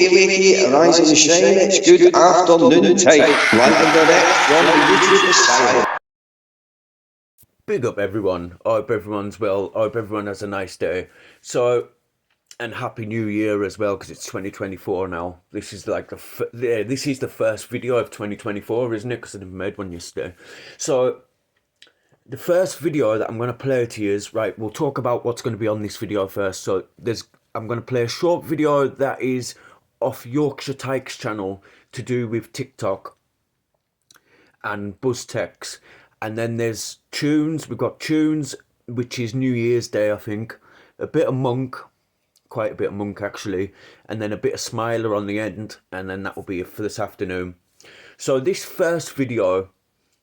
Wakey, rise and shine, it's good afternoon time. Landing direct from the YouTube asylum. Big up everyone. I hope everyone's well. I hope everyone has a nice day. So, and happy new year as well, because it's 2024 now. This is like this is the first video of 2024, isn't it? Because I never made one yesterday. So the first video that I'm going to play to you is, right, we'll talk about what's going to be on this video first. So I'm going to play a short video that is off Yorkshire Tyke's channel to do with TikTok and BuzzTechs. And then there's tunes. We've got tunes, which is New Year's Day, I think. A bit of Monk, quite a bit of Monk actually. And then a bit of Smiler on the end. And then that will be it for this afternoon. So this first video,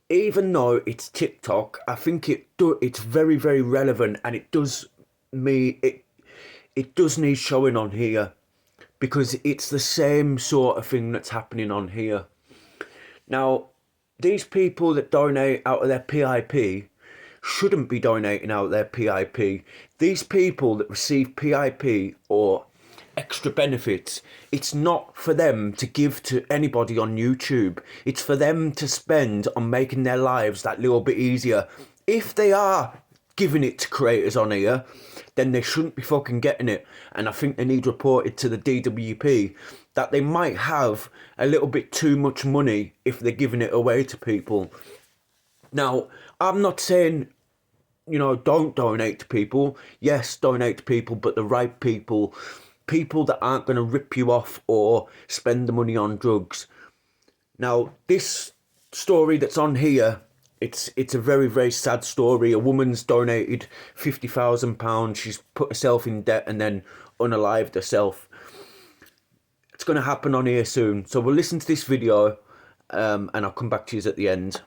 even though it's TikTok, I think it's very, very relevant, and it does need showing on here, because it's the same sort of thing that's happening on here. Now, these people that donate out of their PIP shouldn't be donating out of their PIP. These people that receive PIP or extra benefits, it's not for them to give to anybody on YouTube. It's for them to spend on making their lives that little bit easier. If they are giving it to creators on here, then they shouldn't be fucking getting it. And I think they need reported to the DWP that they might have a little bit too much money if they're giving it away to people. Now, I'm not saying, you know, don't donate to people. Yes, donate to people, but the right people. People that aren't going to rip you off or spend the money on drugs. Now, this story that's on here, it's a very, very sad story. A woman's donated £50,000. She's put herself in debt and then unalived herself. It's going to happen on here soon. So we'll listen to this video and I'll come back to you at the end.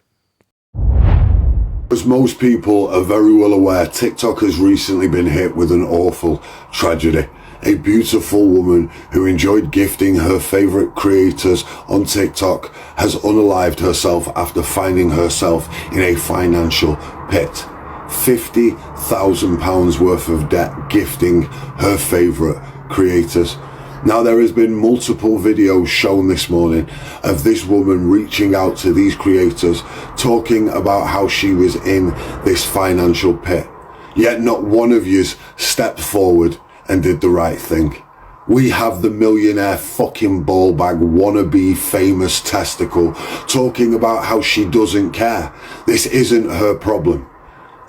As most people are very well aware, TikTok has recently been hit with an awful tragedy. A beautiful woman who enjoyed gifting her favourite creators on TikTok has unalived herself after finding herself in a financial pit. £50,000 worth of debt gifting her favourite creators. Now, there has been multiple videos shown this morning of this woman reaching out to these creators, talking about how she was in this financial pit. Yet not one of yous stepped forward and did the right thing. We have the millionaire fucking ball bag wannabe famous testicle talking about how she doesn't care. This isn't her problem.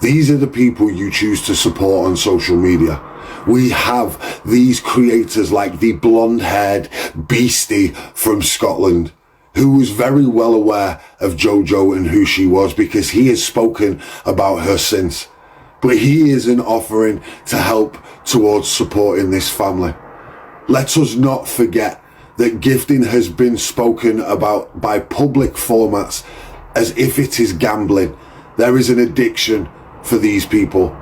These are the people you choose to support on social media. We have these creators like the blonde-haired beastie from Scotland, who was very well aware of JoJo and who she was, because he has spoken about her since. But he isn't offering to help towards supporting this family. Let us not forget that gifting has been spoken about by public formats as if it is gambling. There is an addiction for these people.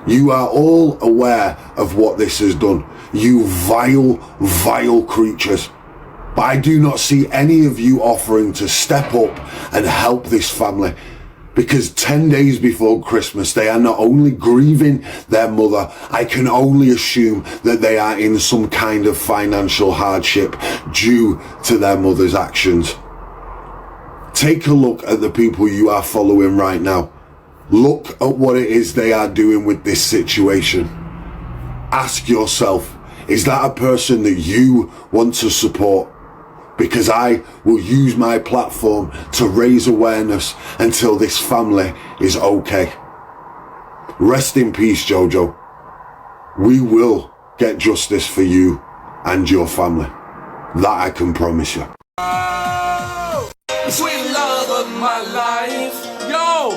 You are all aware of what this has done. You vile, vile creatures. But I do not see any of you offering to step up and help this family. Because 10 days before Christmas, they are not only grieving their mother, I can only assume that they are in some kind of financial hardship due to their mother's actions. Take a look at the people you are following right now. Look at what it is they are doing with this situation. Ask yourself, is that a person that you want to support? Because I will use my platform to raise awareness until this family is okay. Rest in peace, JoJo. We will get justice for you and your family. That I can promise you. Oh, the sweet love of my life. Yo!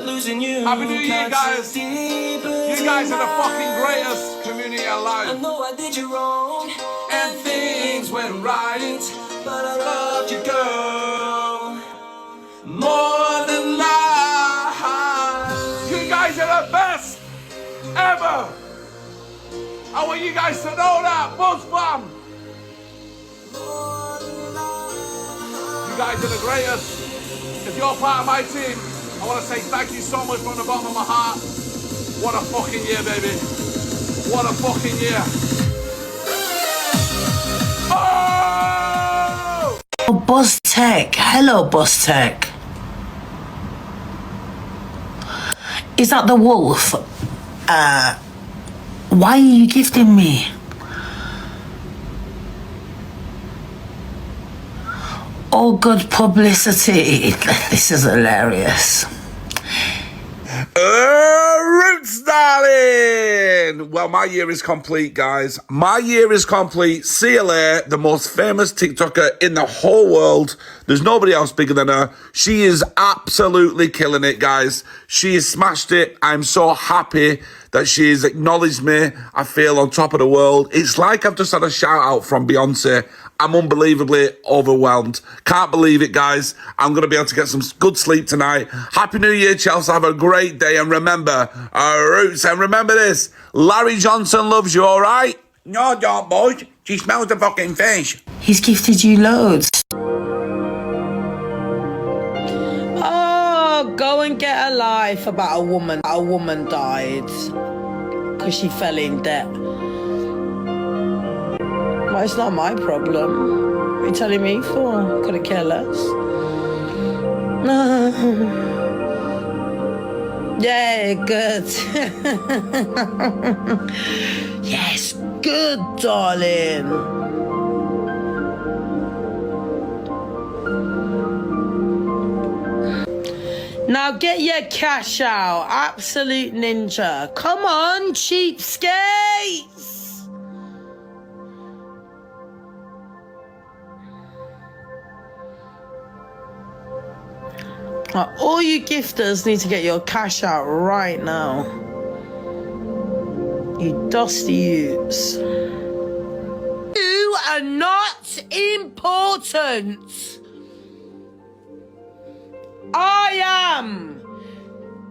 Losing you. Happy New Year, guys. You guys are the fucking greatest community alive. I know I did you wrong, and things went right, but I loved you, girl, more than life. You guys are the best ever. I want you guys to know that, Buzz Fam. You guys are the greatest. If you're part of my team, I want to say thank you so much from the bottom of my heart. What a fucking year, baby. What a fucking year. Oh! Boss Tech. Hello, Boss Tech. Is that the wolf? Why are you gifting me? All good publicity. This is hilarious. Roots, darling! Well, my year is complete, guys. My year is complete. CLA, the most famous TikToker in the whole world. There's nobody else bigger than her. She is absolutely killing it, guys. She has smashed it. I'm so happy that she has acknowledged me. I feel on top of the world. It's like I've just had a shout out from Beyonce. I'm unbelievably overwhelmed. Can't believe it, guys. I'm going to be able to get some good sleep tonight. Happy New Year, Chelsea. Have a great day. And remember, our roots. And remember this. Larry Johnson loves you, all right? No, don't, boys. She smells the fucking fish. He's gifted you loads. Oh, go and get a life about a woman. A woman died because she fell in debt. Well, it's not my problem. What are you telling me for? Couldn't care less. Yeah, good. Yes, good, darling. Now get your cash out. Absolute ninja. Come on, cheapskates. All you gifters need to get your cash out right now. You dusty utes. You are not important. I am.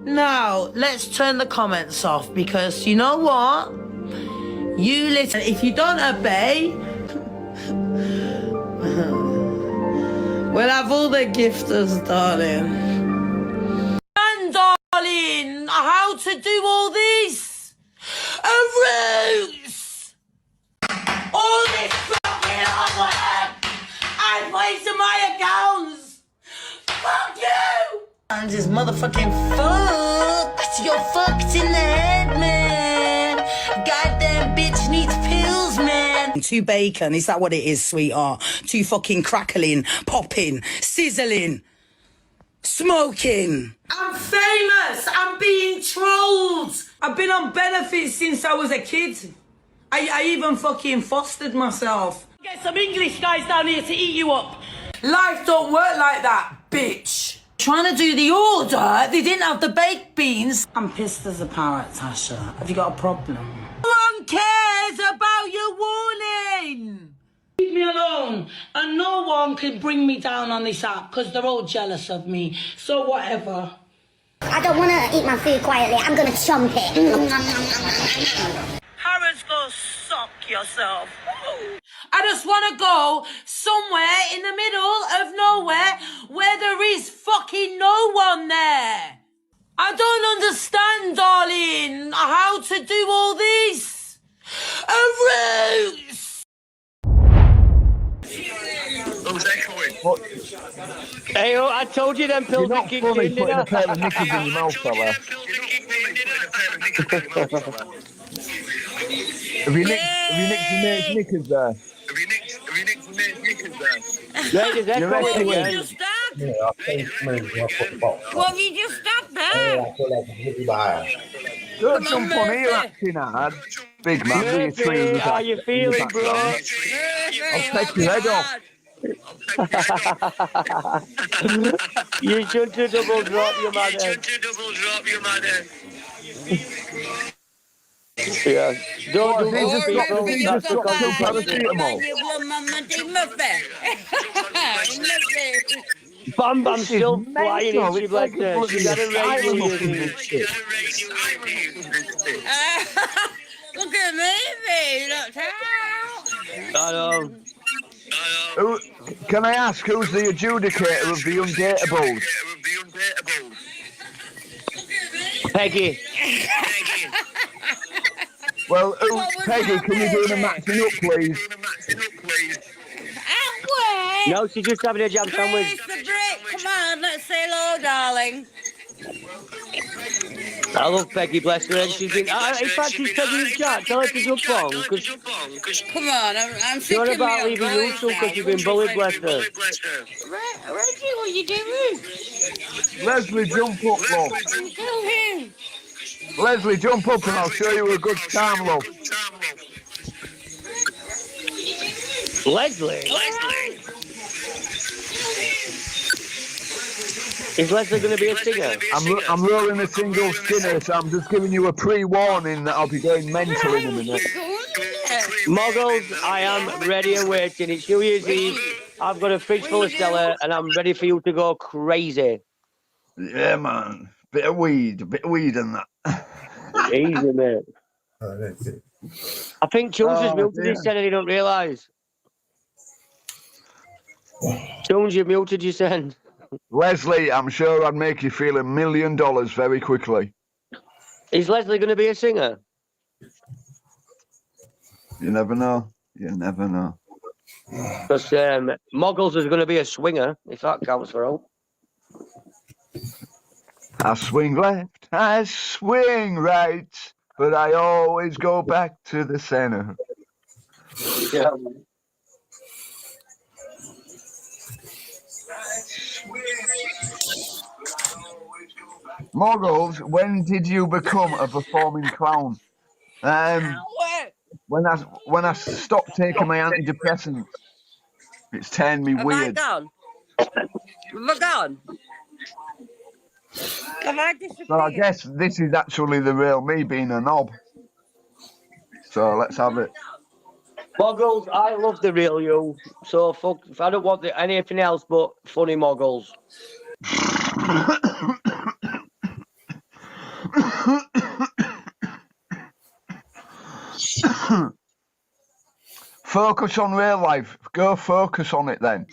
Now, let's turn the comments off because you know what? You listen. If you don't obey, we'll have all the gifters, darling. And darling, how to do all this? A roots! All this fucking hard work I've wasted my accounts! Fuck you! And his motherfucking fucked. You're fucked in the head, man. Goddamn bitch needs pills, man. Too bacon, is that what it is, sweetheart? Too fucking crackling, popping, sizzling, smoking. I'm famous. I'm being trolled. I've been on benefits since I was a kid. I even fucking fostered myself. Get some English guys down here to eat you up. Life don't work like that, bitch. Trying to do the order, they didn't have the baked beans. I'm pissed as a parrot, Tasha. Have you got a problem? No one cares about your warning. Leave me alone. And no one can bring me down on this app because they're all jealous of me. So whatever. I don't want to eat my food quietly. I'm going to chomp it. Harrods, go suck yourself. I just want to go somewhere in the middle of nowhere where there is fucking no one there. I don't understand, darling, how to do all this. A roots. Who's echoing? Hey, I told you them pills You're not kicked funny in, putting a didn't pair of knickers in your mouth, fella. Have you nicked your mate's knickers there? Have you nicked your mate's knickers there? Yeah, there's echoing again. What have you just stopped there? Don't jump on here acting hard. Big man, do your tree. How you feeling, bro? I'll take your head off. You should to double drop your man. Yeah. Don't do this, people. He just got two paracetamol. Bam Bam's still flying in. She's like this. She got a radio music. Look at me, look I know. Can I ask who's the adjudicator of the undateables? Peggy. Well, Peggy, can you do the matching up, please? Wait. No, she's just having a jam sandwich. Chris, the brick. Come on, let's say hello, darling. I love Peggy, bless her, and she's been. In fact, she's Peggy in chat. Tell her to jump on, because Come on, I'm she's sick on of me about on leaving boys YouTube now. because you've been bullied, bless her. Reggie, what you doing? Leslie, jump up, love. Kill him. Leslie, jump up and I'll show you a good time, love. Leslie? Is Leslie going to be a singer? I'm rolling a single Skinner, so I'm just giving you a pre-warning that I'll be going mental in a minute. Muggles, I am ready and waiting. It's New Year's Eve. I've got a fridge full of Stella, and I'm ready for you to go crazy. Yeah, man. Bit of weed and that. Easy, mate. I think Tunes has muted his send and he don't realise. Tunes, you've muted your send. Leslie, I'm sure I'd make you feel $1 million very quickly. Is Leslie going to be a singer? You never know. You never know. Because Muggles is going to be a swinger, if that counts for all. I swing left, I swing right, but I always go back to the center. Yeah. Muggles, when did you become a performing clown? When I stopped taking my antidepressants, it's turned me weird. Have I gone? Have I disappeared? So I guess this is actually the real me being a knob. So let's have it. Muggles, I love the real you. So fuck, if I don't want anything else but funny Muggles. Focus on real life. Go focus on it then.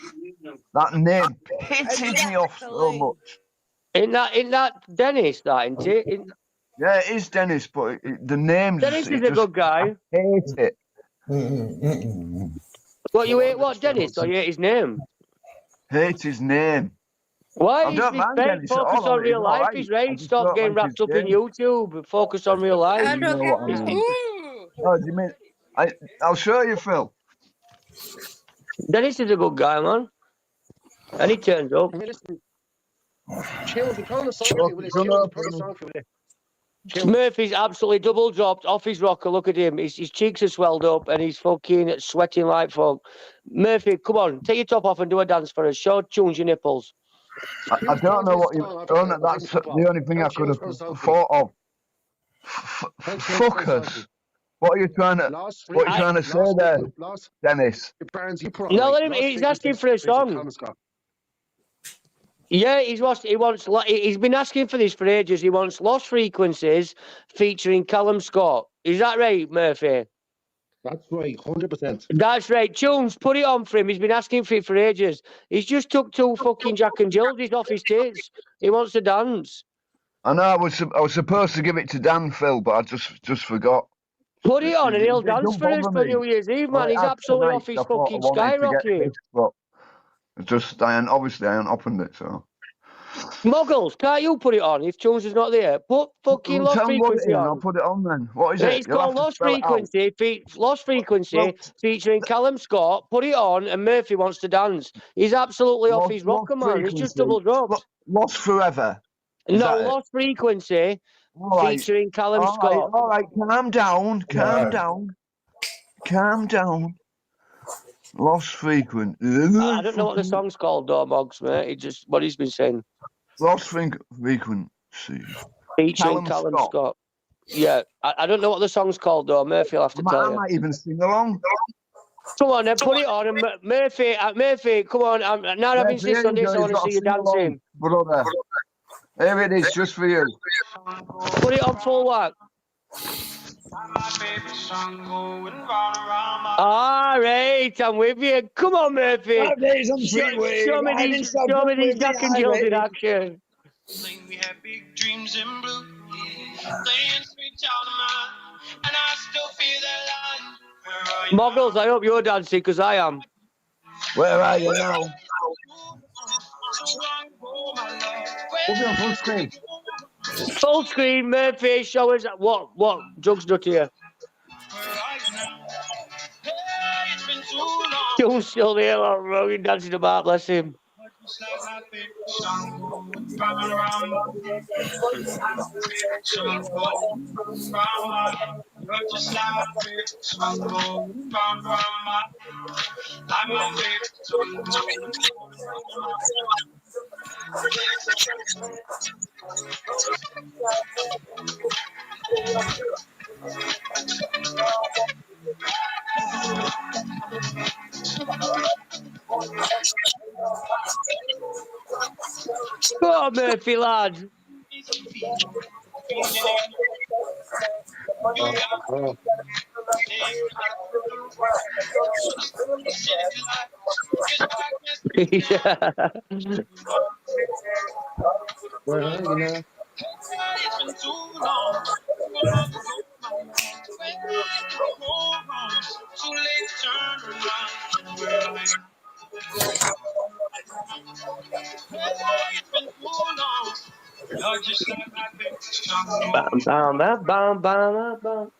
That name pisses me off so much. Isn't that Dennis, that, isn't it? Yeah, it is Dennis, but the name... Dennis is a good guy. I hate it. What, you hate what, Dennis, or you hate his name? Hate his name. Why I is don't this mind fake? Dennis at Focus all, on real he's life. alright. He's I right. just Stop don't getting like wrapped his up in game. YouTube. Focus on real life. You know what I mean. Oh, do you mean... I'll show you, Phil. Dennis is a good guy, man. And he turns up. Murphy's absolutely double dropped off his rocker. Look at him. His cheeks are swelled up and he's fucking sweating like fuck. Murphy, come on, take your top off and do a dance for us. Show Tunes your nipples. I don't know what you... That's the only thing I could have thought of. Fuckers. What are you trying to say there, Dennis? No, let him. He's asking for a song. Yeah, he's been asking for this for ages. He wants Lost Frequencies featuring Callum Scott. Is that right, Murphy? That's right, 100%. That's right. Tunes, put it on for him. He's been asking for it for ages. He's just took 2 fucking Jack and Jills off his tits. He wants to dance. I know I was supposed to give it to Dan, Phil, but I just forgot. Put it on and he'll dance for us for New Year's Eve, man. He's absolutely off his fucking skyrocket. I ain't opened it, so. Muggles, can't you put it on if Tunes is not there? Put fucking Lost Frequency on. I'll put it on then. What is it? It's called Lost Frequency. Lost Frequency featuring Callum Scott. Put it on, and Murphy wants to dance. He's absolutely off his rocker, man. He's just double dropped. Lost Forever. No, Lost Frequency featuring Callum Scott. All right, calm down. Lost Frequency. I don't know what the song's called, though, Moggs, mate. It's just what he's been saying. Lost Frequency. Featuring Callum Scott. Yeah, I don't know what the song's called, though. Murphy will have to tell you. I might even sing along. Come on, then, put it on. And Murphy, come on. Now I've insisted on this, I want to see you dancing. Brother. Here it is, just for you. Put it on full whack. All right, I'm with you. Come on, Murphy. Show me these Jack and Jills in action. We had big dreams in blue, playing sweet child of mine, and I still feel that line. Muggles, I hope you're dancing, because I am. Where are you now? We'll be on full screen. Full screen, Murphy, show us what drugs do to you. You're still there, Rogan dancing about, bless him. Go on, Murphy, lad. Where are you now? Bam, bam, bam, bam, bam, bam.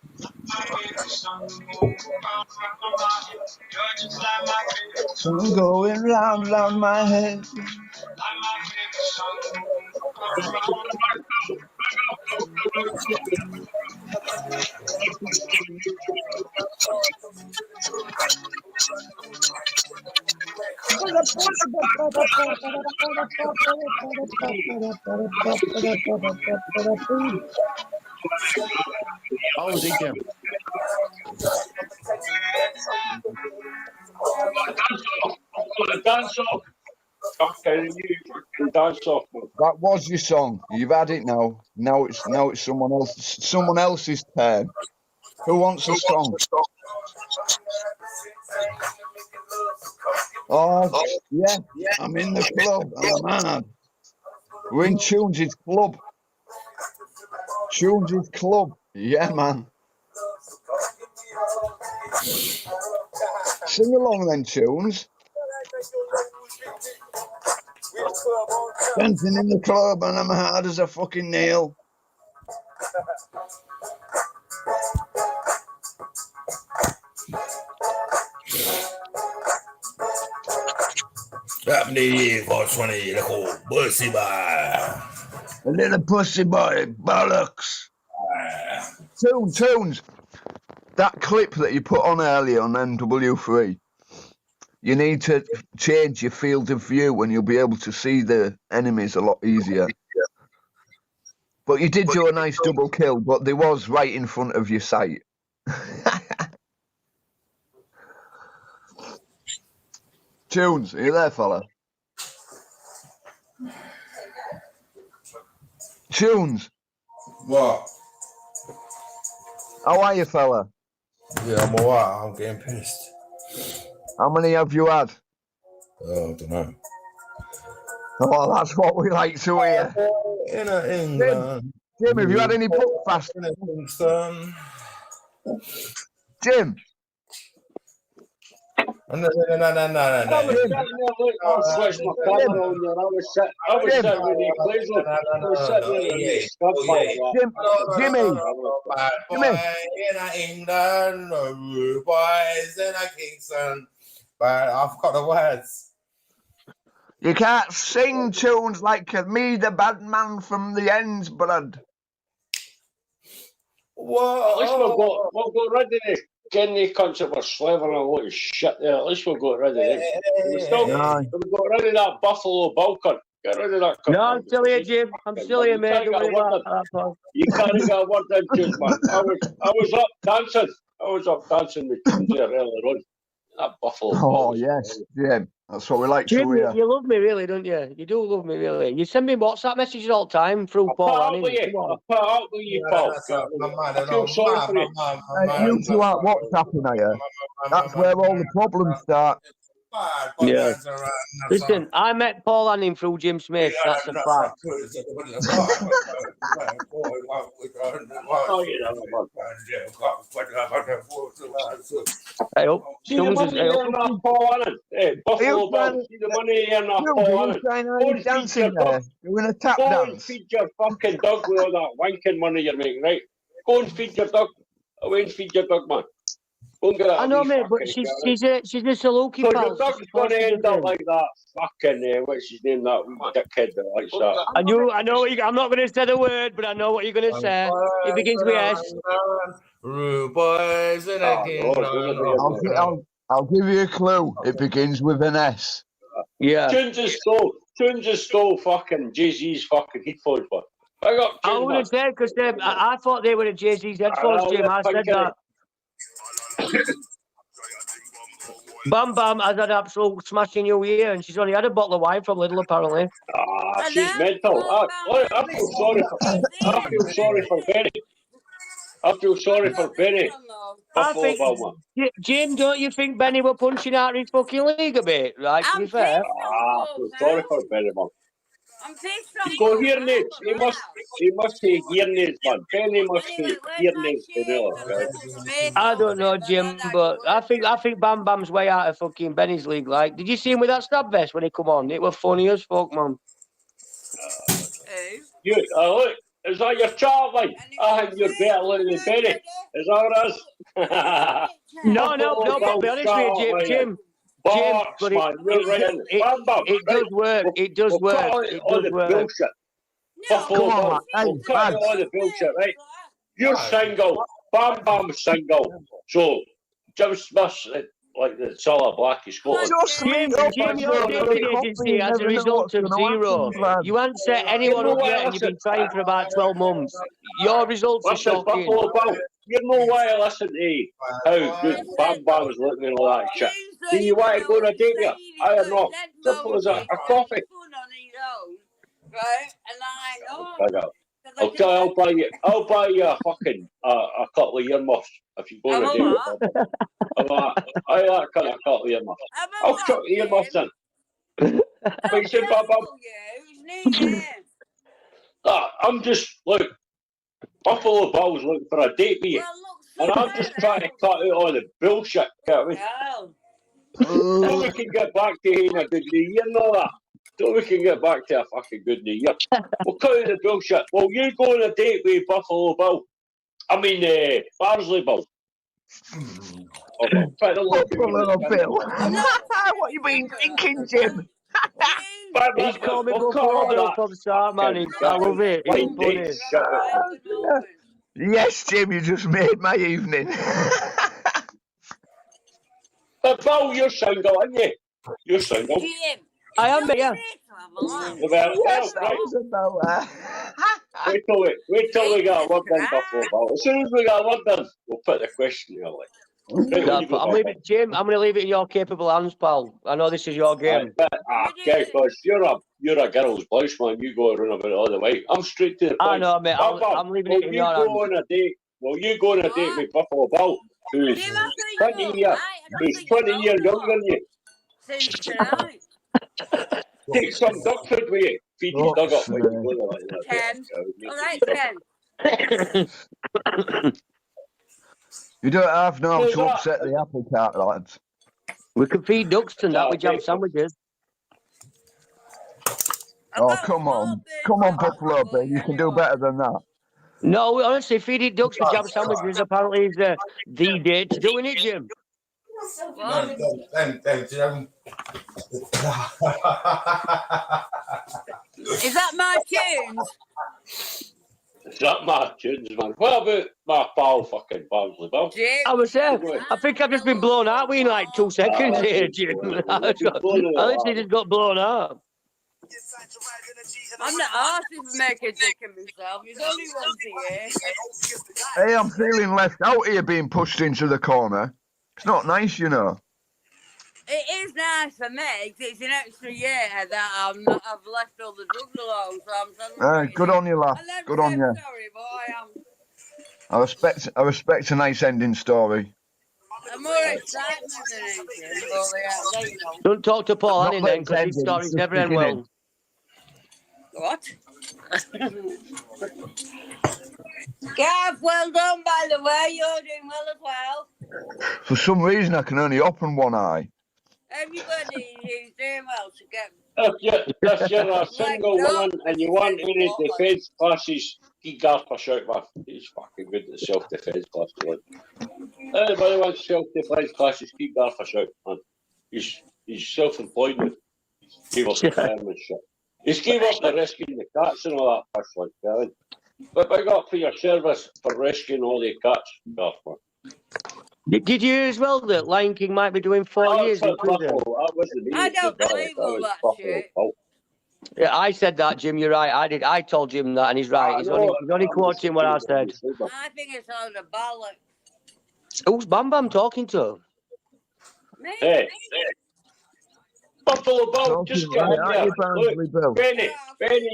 I'm going round my head. Oh, DJ. Dance off. Dance off. That was your song. You've had it now. Now it's someone else's turn. Who wants a song? Oh yeah, I'm in the club. I'm mad. We're in Tunes' club. Tunes' club. Yeah, man. Sing along then, Tunes. Dancing in the club and I'm hard as a fucking nail. Happy 420, little pussy boy. A little pussy boy, bollocks. Tunes. That clip that you put on earlier on NW3, you need to change your field of view and you'll be able to see the enemies a lot easier. But you did do a nice double kill, but they was right in front of your sight. Tunes, are you there, fella? Tunes. What? How are you, fella? Yeah, I'm alright. I'm getting pissed. How many have you had? Oh, I don't know. Oh, that's what we like to hear. In England. Jim, have you had any breakfast? Jim. No. Jimmy. In England, boys in a Kingston. But I've got the words. You can't sing tunes like me, the bad man from the ends, blood. Whoa. At least we'll go rid of the Kenny cunts that were slavering a lot of shit there. At least we'll go rid of them. We've got rid of that Buffalo Bill cunt. Get rid of that cunt. No, I'm still here, Jim. I'm still here, mate. You can't get a word in, Jim, man. I was up dancing. With tunes there earlier on. That Buffalo Bill. Oh, yes, Jim. That's what we like Jim, to hear. you love me, really, don't you? You do love me, really. You send me WhatsApp messages all the time through Paul. I'll put out with you, Paul. I feel sorry for you. You two aren't WhatsApping, are you? That's where all the problems start. Yeah. Listen, I met Paul Anning through Jim Smith. That's a fact. Hey, up. See the money here in Paul Annan. Hey, Buffalo Bill. See the money here in Paul Annan. Go and feed your dog. Doing a tap Go dance. and feed your fucking dog with all that wanking money you're making, right? Go and feed your dog. Away and feed your dog, man. Go and get that. I know, mate, but she's a Saluki so pal. your dog's going to end up like that fucking, what's his name, that dickhead that likes that. I know what I'm not going to say the word, but I know what you're going to say. It begins with S. Rude boys in a game. I'll give you a clue. It begins with an S. Yeah. Tunes is stole fucking Jay-Z's fucking headphones, but I got I wouldn't say because I thought they were the Jay-Z's headphones, Jim. I said that. Bam Bam has had absolute smashing new year, and she's only had a bottle of wine from Lidl, apparently. Ah, she's mental. I feel sorry for Benny. I feel sorry for Benny. I think, Jim, don't you think Benny were punching out his fucking league a bit? Right, to be fair. I feel sorry for Benny, man. Go hearing aids. He must take hearing aids, man. Benny must take hearing aids to know it. I don't know, Jim, but I think Bam Bam's way out of fucking Benny's league. Like, did you see him with that stab vest when he come on? It was funny as fuck, man. You, look, is that your child, like? I think you're better looking than Benny. Is that what it is? No, but be honest with you, Jim. Barks, but man, it does work. It does work. It does work. Bullshit. Come on, man. Cut all the bullshit, right? You're single. Bam Bam's single. So, Jim Smith's like the solid black is Scotland. Jim, your dating agency as a result of zero. You haven't set anyone up yet and you've been trying for about 12 months. Your results are shocking. You know why I listen to how good Bam Bam is looking and all that shit. Do you want to go on a date here? I am not. Simple as a coffee. I'll buy you a fucking a couple of earmuffs if you go on a date. I like a couple of earmuffs. I'll chuck the earmuffs in. But you said Bam Bam. I'm just look. Buffalo Bill's looking for a date with you. And I'm just trying to cut out all the bullshit, can't we? So we can get back to having a good new year and all that. So we can get back to a fucking good new year. We'll cut out the bullshit. Well, you go on a date with Buffalo Bill. I mean, Barnsley Bill. Buffalo Bill. What you been thinking, Jim? He's called me Buffalo Bill from the start, man. I love it. It's funny. Yes, Jim, you just made my evening. But Bill, you're single, aren't you? You're single. I am, yeah. Yes, that was about that. Wait till we got work done, Buffalo Bill. As soon as we got work done, we'll put the question in, like. I'm leaving, Jim. I'm going to leave it in your capable hands, pal. I know this is your game. Okay, because you're a girl's blouse, man. You go around about it all the way. I'm straight to the point. I know, mate. I'm leaving it in your hands. Will you go on a date with Buffalo Bill, who's 20 years younger than you? Take some dog food with you. Feed your dog up. Ken. All right, Ken. You don't have now to upset the apple cart, lads. We can feed ducks and that with jam sandwiches. Oh, come on. Come on, Buffalo Bill. You can do better than that. No, honestly, feeding ducks with jam sandwiches apparently is the date to doing it, Jim. Is that my tunes? Is that my tunes, man? What about my pal fucking Barnsley Bill? I was there. I think I've just been blown out in like 2 seconds here, Jim. I literally just got blown out. I'm not asking to make a dick of myself. He's only once a year. Hey, I'm feeling left out here being pushed into the corner. It's not nice, you know. It is nice for me because it's an extra year that I've left all the drugs alone. So I'm good on you, lad. Good on you. Sorry, but I am. I respect a nice ending story. I'm more excitement than anything. Well, yeah, you know. Don't talk to Paul Not Annie that then, it's because his ending, story's it's never just end well. What? Gav, well done, by the way. You're doing well as well. For some reason, I can only open one eye. Everybody is doing well to get. If you're a single woman and you want any defence classes, keep Garth a shout, man. He's fucking good at self-defence classes. Like. Anybody wants self-defence classes, keep Garth a shout, man. He's self-employed now. Gave up the farm and shit. He's gave up the rescuing the cats and all that fish, like, Gavin. But big up for your service for rescuing all the cats, Garth, man. Did you hear as well that Lion King might be doing 4 years in prison? I don't believe all that shit. Yeah, I said that, Jim. You're right. I did. I told Jim that, and he's right. He's only quoting what I said. I think it's all the bollocks. Who's Bam Bam talking to? Me? Hey. Buffalo Bill, just get in there. Look, Benny,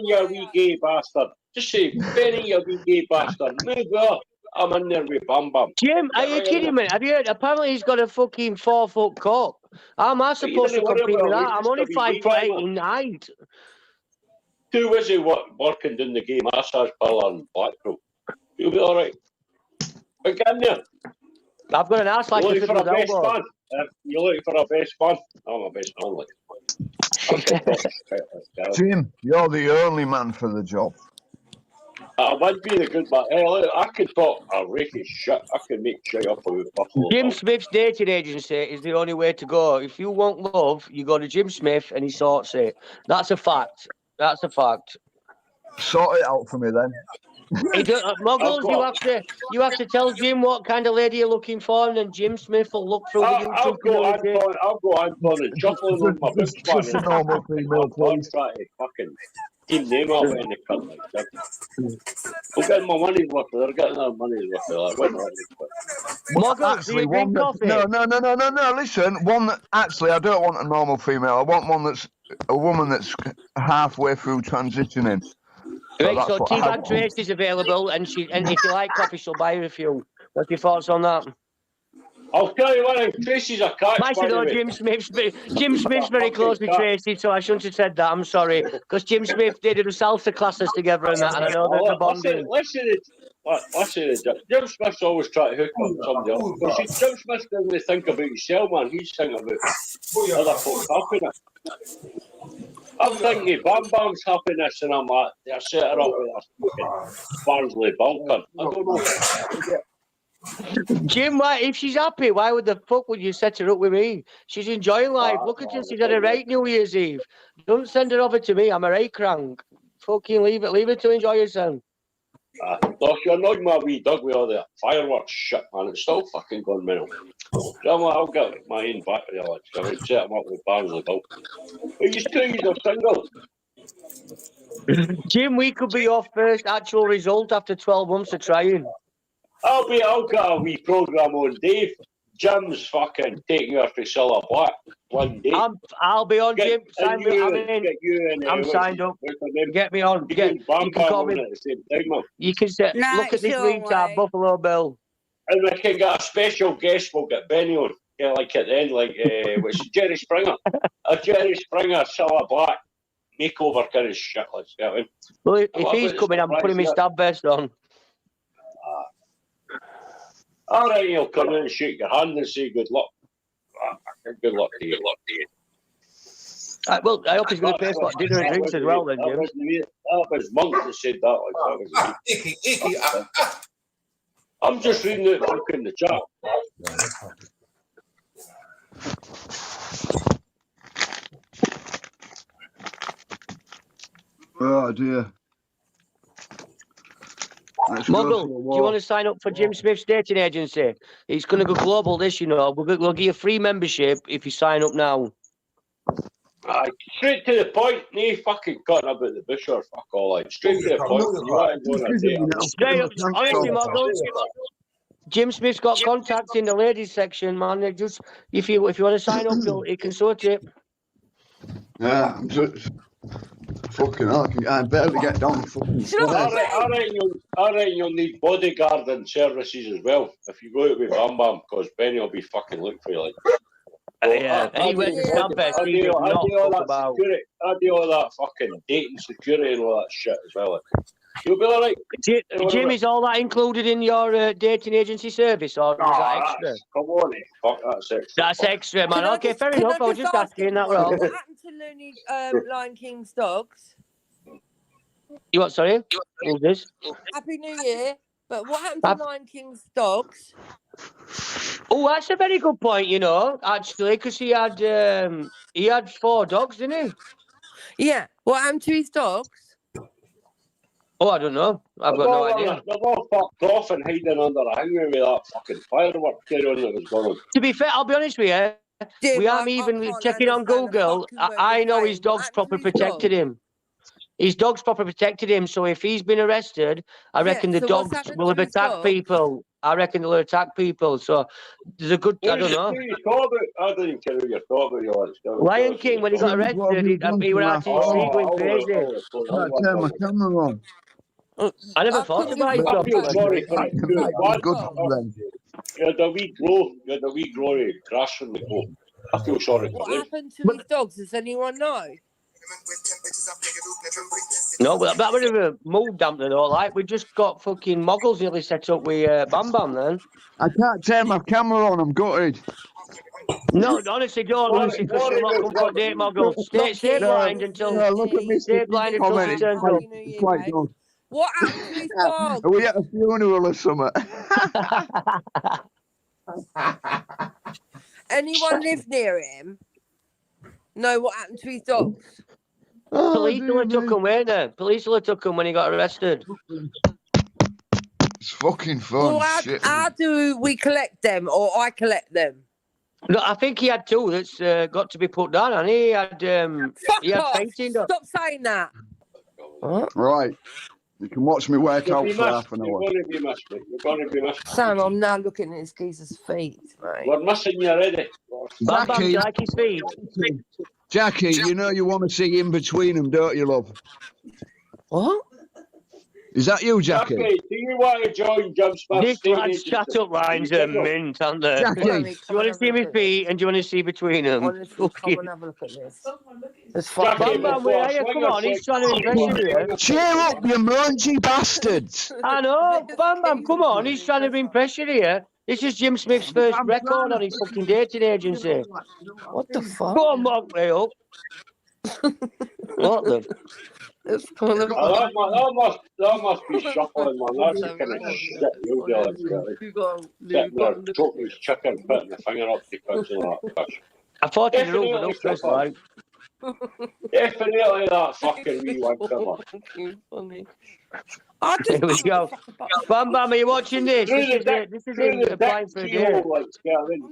you wee gay bastard. Just say, Benny, you wee gay bastard. Move up. I'm in there with Bam Bam. Jim, are you kidding me? Have you heard? Apparently he's got a fucking 4-foot cock. How am I supposed to compete with that? I'm only 5'8" in height. Too busy working doing the gay massage parlour in Blackpool. You'll be all right. But get in there. I've got an ass like a looking for a best elbow. man. You're looking for a best man. I'm a best man. Like. Jim, you're the only man for the job. I would be the good man. Hey, look, I could talk a rakish shit. I could make shit up with Buffalo. Jim Smith's dating agency is the only way to go. If you want love, you go to Jim Smith and he sorts it. That's a fact. That's a fact. Sort it out for me then. Muggles, you have to tell Jim what kind of lady you're looking for, and then Jim Smith will look through the YouTube community. I'll go Anton and shuffling on my big Just a normal female, please. Fucking team name out in the cunt like that. I'm getting my money's worth. They're getting their money's worth. Muggles, do you drink coffee? No. Listen, one that actually I don't want a normal female. I want one that's a woman that's halfway through transitioning. Right, so Teabag Tracy's available, and if you like coffee, she'll buy you a few. What's your thoughts on that? I'll tell you what, Tracy's a catch. I should know Jim Smith's very close with Tracy, so I shouldn't have said that. I'm sorry, because Jim Smith did the salsa classes together and that, and I know there's a bonding. Listen, Jim Smith's always trying to hook up somebody else. Because Jim Smith doesn't think about himself, man. He's thinking about other folks' happiness. I'm thinking Bam Bam's happiness, and I'm like, they're set her up with a Barnsley Balkan. I don't know. Jim, if she's happy, why would the fuck would you set her up with me? She's enjoying life. Look at her, she's had a right New Year's Eve. Don't send her over to me. I'm a right crank. Fucking leave her to enjoy herself. Doc, you're annoying my wee dog with all the fireworks shit, man. It's still fucking gone mental. So I'm like, I'll get my own back with you, like, I'll set him up with Barnsley Balkan. But he's 2 years of single. Jim, we could be your first actual result after 12 months of trying. I'll get a wee programme on Dave. Jim's fucking taking her to Cilla Black one day. I'll be on, Jim. Sign me. I'm signed up. Get me on. You can call me. At the same time, man. You can say, look at this green tab, Buffalo Bill. And we can get a special guest. We'll get Benny on. Yeah, like at the end, like which is Jerry Springer. A Jerry Springer Cilla Black makeover kind of shit. Like that. Well, if he's coming, I'm putting my stab vest on. All right, he'll come in and shake your hand and say good luck. Good luck to you. Well, I hope he's going to pay for dinner and drinks as well, then, Jim. That was Monk that said that. Like, I'm just reading it back in the chat. Oh, dear. Muggle, do you want to sign up for Jim Smith's dating agency? He's going to go global this, you know. We'll give you a free membership if you sign up now. Straight to the point. No fucking cutting about the bush or fuck all. Like, straight to the point. Straight up. Honestly, Muggle, Jim Smith's got contacts in the ladies section, man. They just if you want to sign up, he can sort it. Yeah, Fucking hell, I barely get down the fucking stairs. I reckon you'll need bodyguarding services as well if you go out with Bam Bam, because Benny will be fucking looking for you. Like. Yeah, anywhere to stand best, he does not talk about. I do all that fucking dating security and all that shit as well. Like. You'll be alright. Jim, is all that included in your dating agency service, or is that extra? Come on, fuck, that's extra. That's extra, man. Okay, fair enough. I was just asking that role. What happened to Looney Lion King's dogs? You what, sorry? Who's this? Happy New Year. But what happened to Lion King's dogs? Oh, that's a very good point, you know, actually, because he had 4 dogs, didn't he? Yeah. What happened to his dogs? Oh, I don't know. I've got no idea. They're all fucked off and hiding under a hanger with that fucking firework carry on that was going on. To be fair, I'll be honest with you. Jim, we aren't even checking on Google. I know his dogs proper protected him. His dogs proper protected him, so if he's been arrested, I reckon the dogs will have attacked people. I reckon they'll attack people. So there's a good. I don't know. I don't even care who you're talking about. Lion King, when he got arrested, he went out to the street going crazy. I turn my camera on. I never thought about it. I feel sorry for it. You had a wee glory crash on the boat. I feel sorry for What it. happened to his dogs? Does anyone know? No, but that was a mood dampener though. Like we just got fucking moggles nearly set up with Bam Bam then. I can't turn my camera on, I'm gutted. No, honestly, don't. Honestly, because you're not going to date moggles. Stay blind until look at me. Stay blind until she turns up. It's quite good. What happened to his dogs? Are we at a funeral or something? Anyone live near him? No, what happened to his dogs? Police will have took him, weren't they? Police will have took him when he got arrested. It's fucking fun. Well, how do we collect them, or I collect them? No, I think he had 2 that's got to be put down, and he had fainting. Stop saying that. Right. You can watch me work out for half an hour. You're going to be missed. Sam, I'm now looking at this geezer's feet, mate. We're missing you already. Bam Bam, do you like his feet? Jackie, you know you want to see in between them, don't you, love? What? Is that you, Jackie? Jackie, do you want to join Jim Smith's This lad's chat-up lines are mint, aren't they? Jackie. Do you want to see my feet and do you want to see between them? Come and have a look at this. It's Bam Bam, where are you? Come on, he's trying to impress you here. Cheer up, you mangy bastards! I know, Bam Bam, come on, he's trying to impress you here. This is Jim Smith's first record on his fucking dating agency. What the fuck? Go on, mock me up. What the? It's kind of... that must be shuffling, man. That's the kind of shit you'll do. Sitting there, choking his chicken, putting the finger up to cut all that fish. I thought you were over up this like. Definitely that fucking wee one, come on. Funny. Here we go. Bam Bam, are you watching this? This is him applying for a date. Like,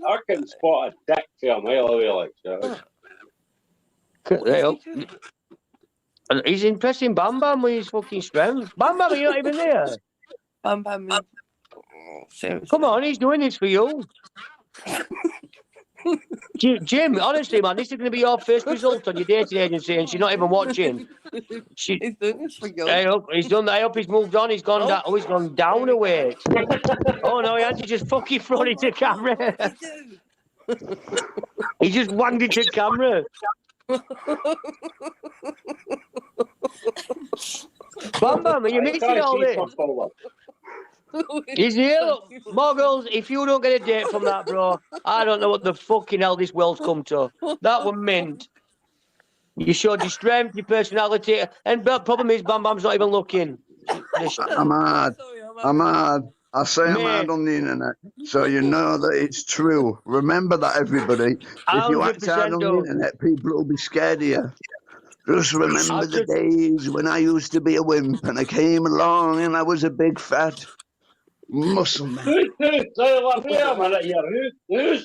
I can spot a dick for a mile away, like. Right up. And he's impressing Bam Bam with his fucking strength. Bam Bam, you're not even there. Bam Bam. Come on, he's doing this for you. Jim, honestly, man, this is going to be your first result on your dating agency, and she's not even watching. He's doing this for you. Hey, up, he's done that. Hey, up, he's moved on. He's gone down. Oh, he's gone down a weight. Oh no, he had to just fucking throw it to camera. He just wanged it to camera. Bam Bam, are you missing all this? He's here, look. Moggles, if you don't get a date from that, bro, I don't know what the fucking hell this world's come to. That was mint. You showed your strength, your personality, and the problem is Bam Bam's not even looking. I'm hard. I'm hard. I say I'm hard on the internet, so you know that it's true. Remember that, everybody. If you act hard on the internet, people will be scared of you. Just remember the days when I used to be a wimp and I came along and I was a big fat muscle man. Who's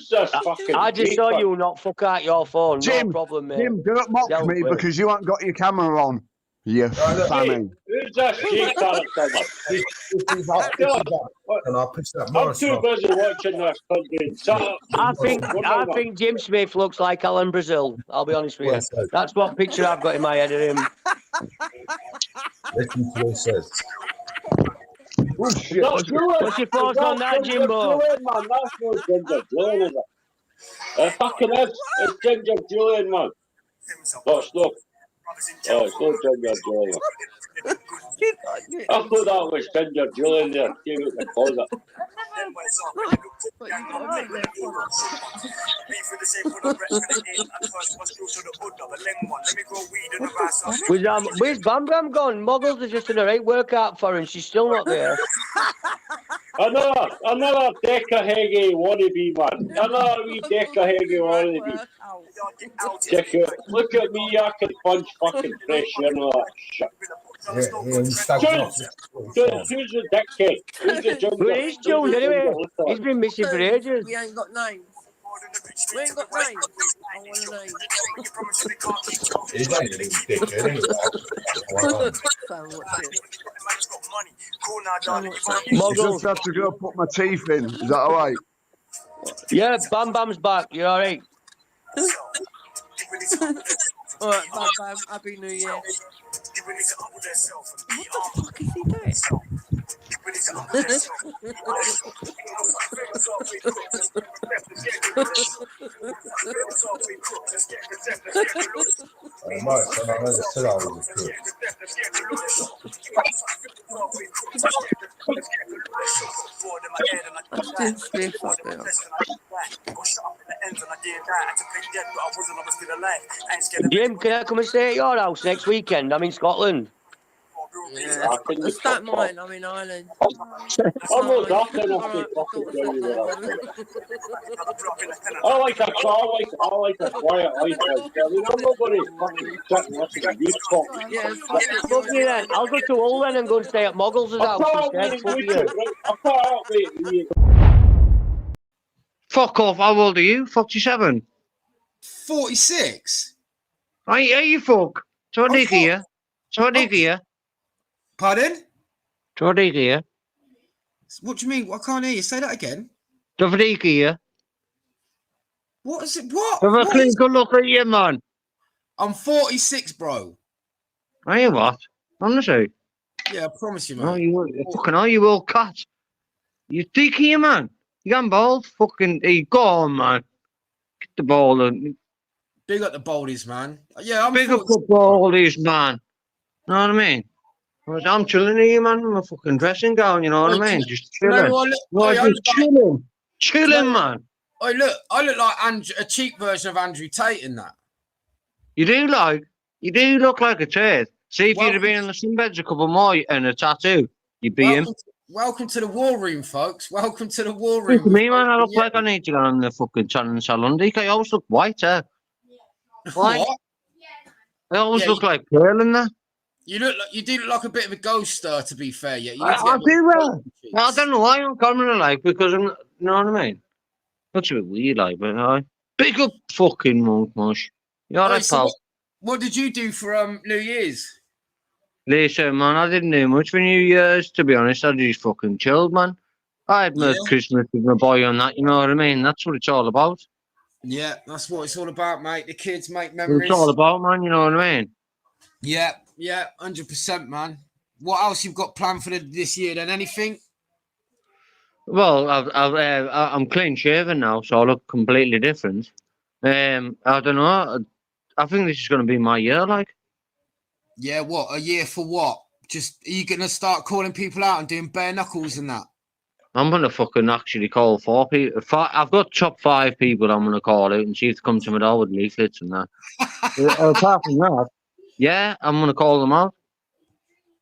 this fucking... I just saw you not fuck out your phone. Jim, no problem, mate. Jim, don't mock me because you haven't got your camera on. You fanning. Who's this Jake character? I'm too busy watching this country. I think Jim Smith looks like Alan Brazil. I'll be honest with you. That's what picture I've got in my head of him. Listen to what he says. Oh shit! What's your thoughts on that, Jimbo? Julian, man, that's no Ginger Julian, is it? It fucking is. It's Ginger Julian, man. But stop. Oh, it's not Ginger Julian. I thought that was Ginger Julian there. Came out the closet. But you got to admit they're funny. Where's Bam Bam gone? Muggles is just in a right workout for her and she's still not there. Another Deca Heggie wannabe, man. Another wee Deca Heggie wannabe. Check out. Look at me, I can punch fucking fresh air and all that shit. Who's the dickhead? Who's the Ginger? Where is Jones anyway? He's been missing for ages. We ain't got names. We ain't got names. I want a name. He's not even dickhead anymore. I just have to go put my teeth in. Is that all right? Yeah, Bam Bam's back. You're all right. All right, bye bye. Happy New Year. What the fuck is he doing? Jim, can I come and stay at your house next weekend? I'm in Scotland. Yeah. Let's start mine. I'm in Ireland. I'm not nothing off the fucking tell you that. I like a quiet life. I mean, I'm not going to fucking sit and listen to you talk. Yeah, fuck you then. I'll go to Owen and go and stay at Muggles' house instead. Fuck you. Fuck off. How old are you? 47? 46? Are you fuck? Here. Pardon? Here. What do you mean? I can't hear you. Say that again. Here. What is it? What? Have a clean good look at you, man. I'm 46, bro. Are you what? Honestly? Yeah, I promise you, man. No, you old cat. You thick here, man. You got bald? Fucking, hey, go on, man. Get the ball and... Big up the baldies, man. Yeah, I'm big up the baldies, man. You know what I mean? I'm chilling here, man. I'm a fucking dressing gown, you know what I mean? Just chilling. Chilling, man. I look like a cheap version of Andrew Tate in that. You do look like a turd. See if you'd have been in the sunbeds a couple more and a tattoo, you'd be him. Welcome to the war room, folks. Welcome to the war room. Look at me, man. I look like I need to go on the fucking channel salon. I always look white, White? What? I always look like Pearl in that. You do look like a bit of a ghoster, to be fair. Yeah, I do. I don't know why I'm coming like because I'm. You know what I mean? Looks a bit weird, like, but big up fucking monk, mush. You alright, pal? What did you do for New Year's? Listen, man, I didn't do much for New Year's. To be honest, I just fucking chilled, man. I had my Christmas with my boy on that. You know what I mean? That's what it's all about. Yeah, that's what it's all about, mate. The kids make memories. It's all about, man. You know what I mean? Yeah, 100%, man. What else you've got planned for this year? Then anything? Well, I'm clean shaven now, so I look completely different. I don't know. I think this is going to be my year, like. Yeah, what? A year for what? Just are you going to start calling people out and doing bare knuckles and that? I'm going to fucking actually call 4 people. I've got top 5 people I'm going to call out and see if they come to my door with leaflets and that. Apart from that, yeah, I'm going to call them out.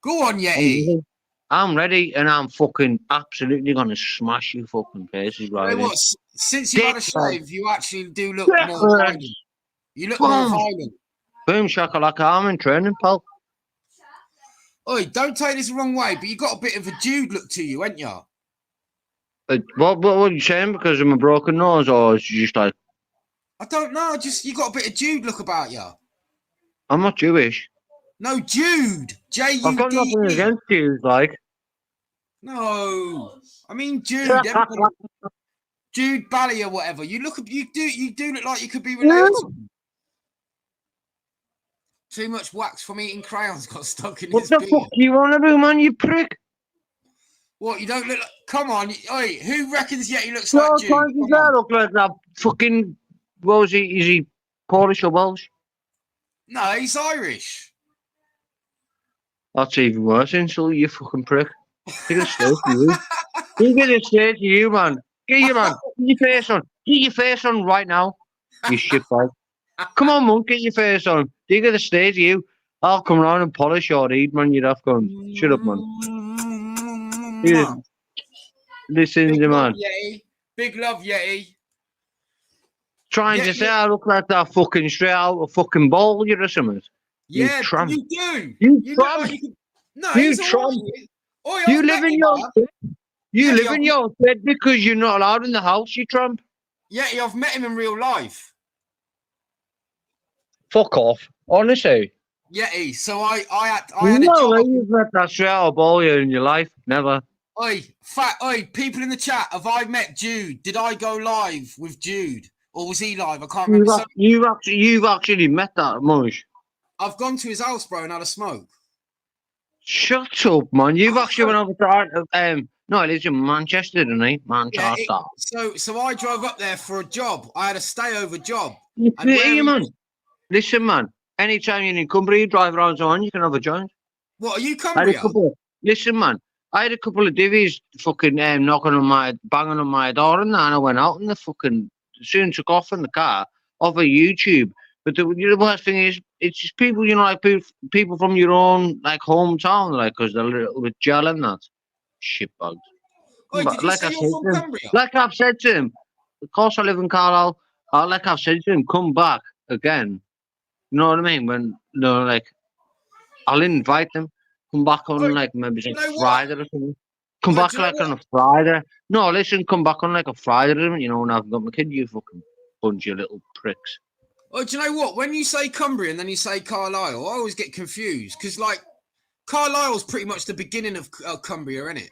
Go on, Yeti. I'm ready and I'm fucking absolutely going to smash you fucking faces right now. Since you've had a shave, you actually do look more violent. You look more violent. Boom shakalaka, I'm in training, pal. Oi, don't take this the wrong way, but you got a bit of a Jude look to you, ain't you? What are you saying? Because of my broken nose, or is it just like... I don't know, you got a bit of Jude look about you. I'm not Jewish. No, Jude! J-U-D-E. I've got nothing against Jews, like. No, I mean Jude. Jude Bally or whatever. You do look like you could be related. Too much wax from eating crayons got stuck in What his the beard. fuck do you want to do, man, you prick? What, you don't look like... Come on, oi, who reckons Yeti looks No, like Jude? can't you look like that fucking... What was he? Is he Polish or Welsh? No, he's Irish. That's even worse, insult, you fucking prick. You're gonna stay to you. You're gonna stay to you, man. Get your man. Get your face on. Get your face on right now. You shitbag. Come on, monk, get your face on. You're gonna stay to you. I'll come round and polish your head, man, you daft guns. Shut up, man. Listen Big to love, man. Yeti. Big love, Yeti. Trying to say I look like that fucking straight out of fucking ball, you or something. Yeah, You tramp. you do. You look tramp. like you could... No, You he's all tramp. right. Oi, You I've live met in him, your... man. You Yeti, live in your bed because you're not allowed in the house, you tramp. Yeti, I've met him in real life. Fuck off. Honestly. Yeti, so I had a No, job. you've met that straight out of ball you in your life. Never. Oi, people in the chat, have I met Jude? Did I go live with Jude? Or was he live? I can't remember. You've actually met that much. I've gone to his house, bro, and had a smoke. Shut up, man. You've actually went over to no, it is in Manchester, isn't it? Manchester. Yeah, so I drove up there for a job. I had a stayover job. Man. Listen, man. Anytime you're in Cumbria, you drive around on, you can have a joint. What, are you Cumbria? Listen, man. I had a couple of divvies fucking banging on my door and that, and I went out and the fucking soon took off in the car off of YouTube. But the worst thing is, it's just people, you know, like people from your own like hometown, like, because they're a little bit gel and that. Shitbags. Wait, did you say you're from Cumbria? Like I've said to him, of course I live in Carlisle. Like I've said to him, come back again. You know what I mean? When, you know, like, I'll invite them. Come back on like maybe Friday or something. Come back like on a Friday. No, listen, come back on like a Friday, you know, when I've got my kid, you fucking bunch of little pricks. Oh, do you know what? When you say Cumbria and then you say Carlisle, I always get confused because, like, Carlisle's pretty much the beginning of Cumbria, isn't it?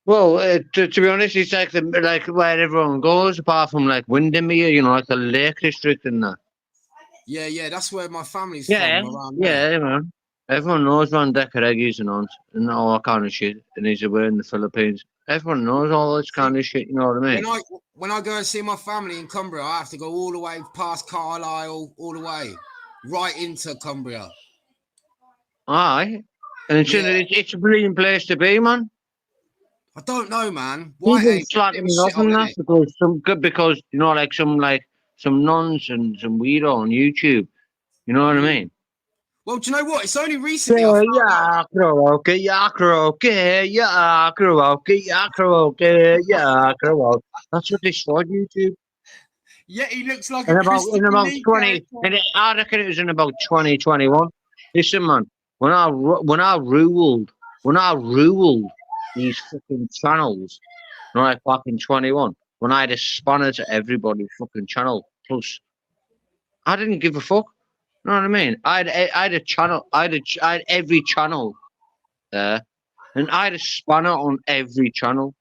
Well, to be honest, it's like where everyone goes, apart from like Windermere, you know, like the Lake District and that. Yeah, that's where my family's from. Around yeah, man. Everyone knows Van Decker Eggies and all that kind of shit. And he's away in the Philippines. Everyone knows all this kind of shit, you know what I mean? When I go and see my family in Cumbria, I have to go all the way past Carlisle, all the way, right into Cumbria. Aye. And it's a brilliant place to be, man. I don't know, man. YTA because you know, like some nuns and some weirdo on YouTube. You know what I mean? Well, do you know what? It's only recently. That's what they started YouTube. Yeah, he looks like in about 20. And I reckon it was in about 2021. Listen, man, when I ruled these fucking channels, right, back in 21, when I had a spanner to everybody's fucking channel, plus I didn't give a fuck. You know what I mean? I had a channel, I had every channel there, and I had a spanner on every channel.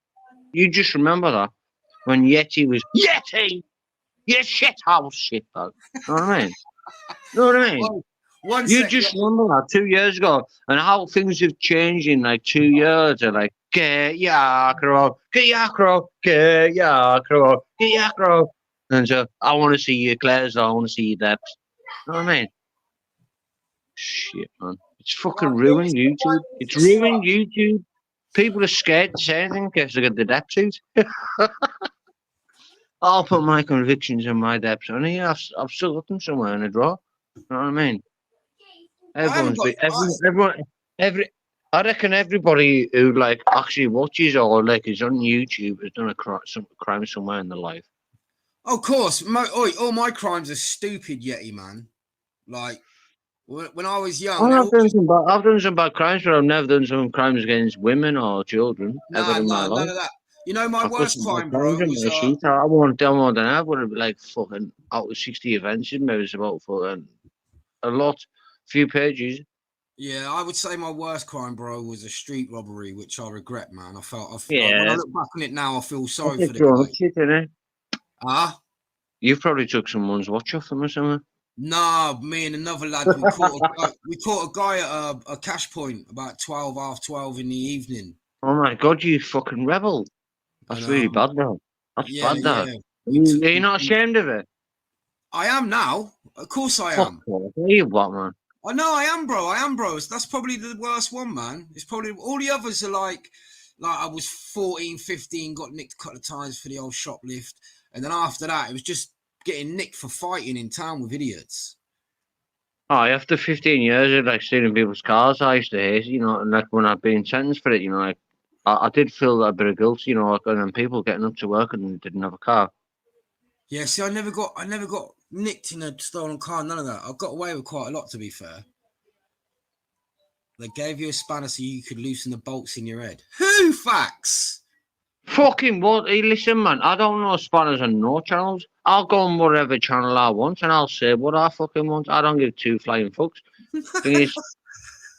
You just remember that when Yeti was Yeti, you shit house shit bag. You know what I mean? You know what I mean? Remember that 2 years ago, and how things have changed in like 2 years. They're like, get ya crow, and so I want to see your Claire's, I want to see your depths. You know what I mean? Shit, man. It's fucking ruined YouTube. It's ruined YouTube. People are scared to say anything because they get the depths out. I'll put my convictions in my depths. And yeah, I've still got them somewhere in a drawer. You know what I mean? I reckon everybody who like actually watches or like is on YouTube has done some crime somewhere in their life. Of course, all my crimes are stupid, Yeti, man. Like when I was young, I've done some bad crimes, but I've never done some crimes against women or children ever in my life. None of that. You know, my worst crime, bro, was I won't tell more than that. Would have been like fucking out of 60 events. Maybe it's about fucking a lot, few pages. Yeah, I would say my worst crime, bro, was a street robbery, which I regret, man. Yeah. When I look back on it now, I feel sorry for the guy. You've probably took someone's watch off them or something. Nah, me and another lad, we caught a guy at a cash point about 12 in the evening. Oh my god, you fucking rebel! That's really bad, bro. That's bad, that. Are you not ashamed of it? I am now. Of course I Fuck am. off. You what, man? I know I am, bro. I am, bro. That's probably the worst one, man. It's probably all the others are like I was 14, 15, got nicked a couple of times for the old shoplift, and then after that, it was just getting nicked for fighting in town with idiots. Oh, after 15 years of like stealing people's cars, I used to hate it, you know, and like when I'd been sentenced for it, you know, like I did feel a bit of guilt, you know, like, and then people getting up to work and didn't have a car. Yeah, see, I never got nicked in a stolen car, none of that. I got away with quite a lot, to be fair. They gave you a spanner so you could loosen the bolts in your head. Who facts? Fucking what? Hey, listen, man, I don't know spanners on no channels. I'll go on whatever channel I want and I'll say what I fucking want. I don't give two flying fucks. Thing is,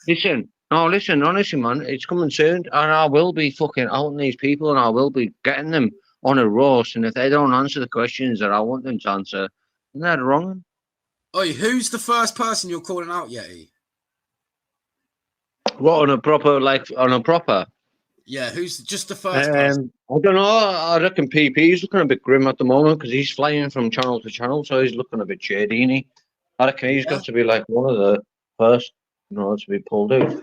listen, honestly, man, it's coming soon and I will be fucking outing these people and I will be getting them on a roast. And if they don't answer the questions that I want them to answer, then they're wrong. Oi, who's the first person you're calling out, Yeti? What, on a proper? Yeah, who's just the first person? I don't know. I reckon PP's looking a bit grim at the moment because he's flying from channel to channel, so he's looking a bit shady, isn't he? I reckon he's got to be like one of the first, you know, to be pulled out.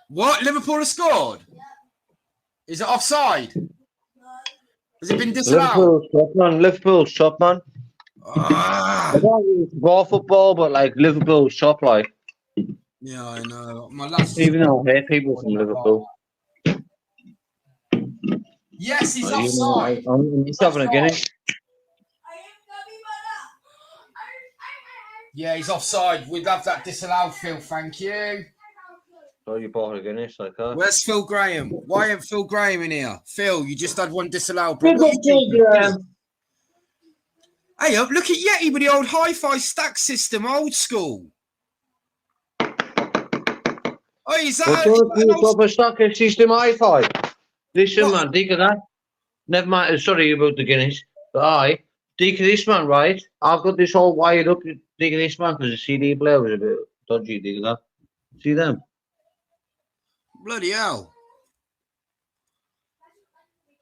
What? Liverpool have scored? Is it offside? Has it been disallowed? Liverpool's top, man. I don't really support football, but like Liverpool's top, like. Yeah, I know. My last. Even though I hate people from Liverpool. Yes, he's offside. He's having a Guinness. Yeah, he's offside. We'd have that disallowed, Phil. Thank you. So you bought a Guinness like that. Where's Phil Graham? Why ain't Phil Graham in here? Phil, you just had one disallowed, bro. Hey, up! Look at Yeti with the old hi-fi stack system, old school. Oh, is that proper stack system hi-fi? Listen, man, think of that. Never mind. Sorry about the Guinness, but think of this, man. Right, I've got this all wired up. Think of this, man, because the CD player was a bit dodgy. Think of that. See them? Bloody hell!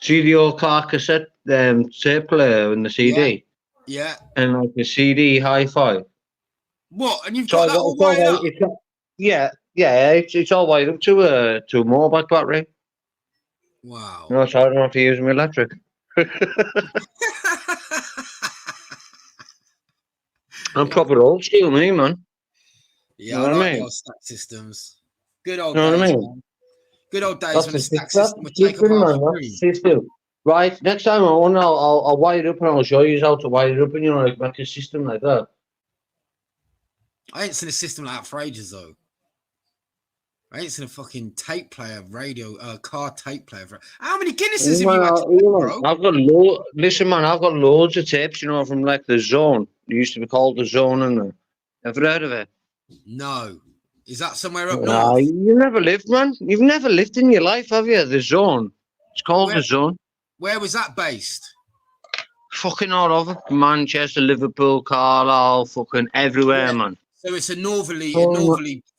See the old car cassette tape player and the CD. Yeah. And like the CD hi-fi. What? And you've got that all wired up? Yeah, it's all wired up to a mobile battery. Wow. No, so I don't have to use my electric. I'm proper old school, me, man. Yeah, you know I what like I mean? those stack systems. Good old You know days, what I mean? man. Good old days That's when the stack system would take up system, half man. a That's room. system. Right, next time I'll wire it up and I'll show you how to wire it up and, you know, like make a system like that. I ain't seen a system like that for ages, though. I ain't seen a fucking tape player, car tape player. How many Guinnesses have you had to do, bro? I've got listen, man, I've got loads of tapes, you know, from like the Zone. It used to be called the Zone, and ever heard of it? No. Is that somewhere up north? You never lived, man. You've never lived in your life, have you? The Zone. It's called the Zone. Where was that based? Fucking all over. Manchester, Liverpool, Carlisle, fucking everywhere, man. So it's a northerly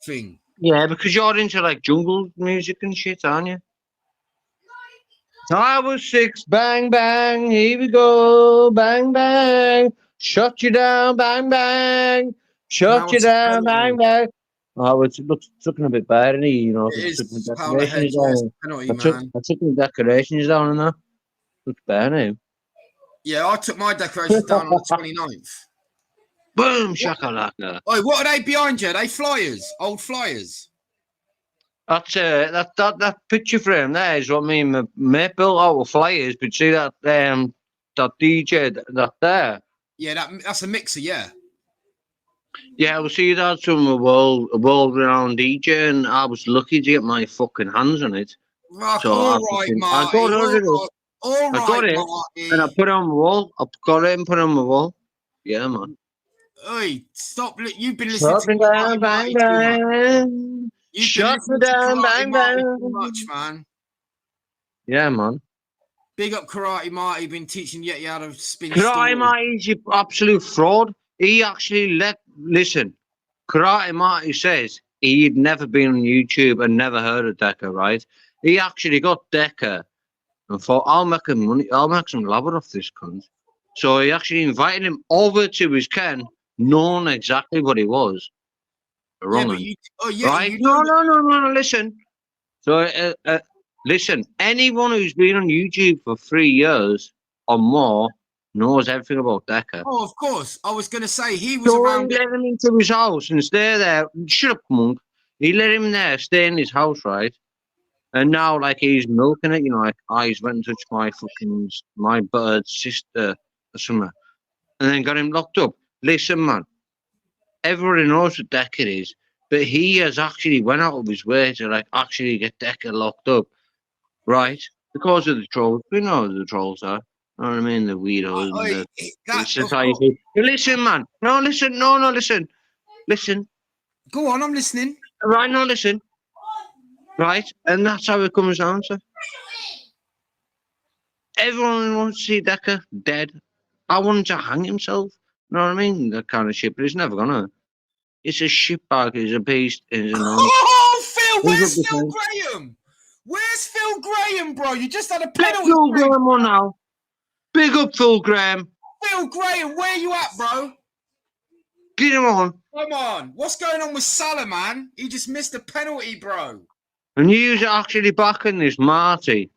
thing. Yeah, because you're into like jungle music and shit, aren't you? I was 6, bang, bang, here we go, bang, bang, shut you down, bang, bang, shut you down, bang, bang. Oh, it's looking a bit bad, isn't it? You know, it took is. my decorations down. I took my decorations down and that. Looks bad, eh? Yeah, I took my decorations down on the 29th. Boom, shakalaka. Oh, what are they behind you? Are they flyers? Old flyers? That's that picture frame there is what me and my mate built out of flyers. But see that DJ that there? Yeah, that's a mixer, yeah. Yeah, well, see, that's from a world-renowned DJ, and I was lucky to get my fucking hands on it. Rock, so all right, Marty. I got it, and I put it on the wall. I got it and put it on the wall. Yeah, man. Oi, stop! You've been listening to down, bang, bang. Shut me down, bang, bang. Too much, man. Yeah, man. Big up Karate Marty. Been teaching Yeti how to spin. Karate Marty's you absolute fraud. He actually listen, Karate Marty says he'd never been on YouTube and never heard of Decker, right? He actually got Decker and thought, I'll make him money, I'll make some lather off this cunt. So he actually invited him over to his Ken, knowing exactly what he was. Wrong. Right? No, listen. So, listen, anyone who's been on YouTube for 3 years or more knows everything about Decker. Oh, of course. I was going to say, he was So around... he let him into his house and stay there. Shut up, monk. He let him there, stay in his house, right? And now, like, he's milking it, you know, like, he's went and touched my bird's sister or something. And then got him locked up. Listen, man, everybody knows what Decker is, but he has actually went out of his way to, like, actually get Decker locked up, right? Because of the trolls. We know who the trolls are. You know what I mean? The weirdos and the society. Listen, man. No, listen. No, listen. Listen. Go on, I'm listening. Right, no, listen. Right? And that's how it comes down to. Everyone wants to see Decker dead. I want him to hang himself. You know what I mean? That kind of shit, but he's never gonna. It's a shitbag, he's a beast, he's a non. Oh, Phil, where's Phil Graham? Where's Phil Graham, bro? You just had a penalty. Phil Graham on now. Big up Phil Graham. Phil Graham, where you at, bro? Get him on. Come on. What's going on with Salah, man? He just missed a penalty, bro. And you're actually backing this Marty.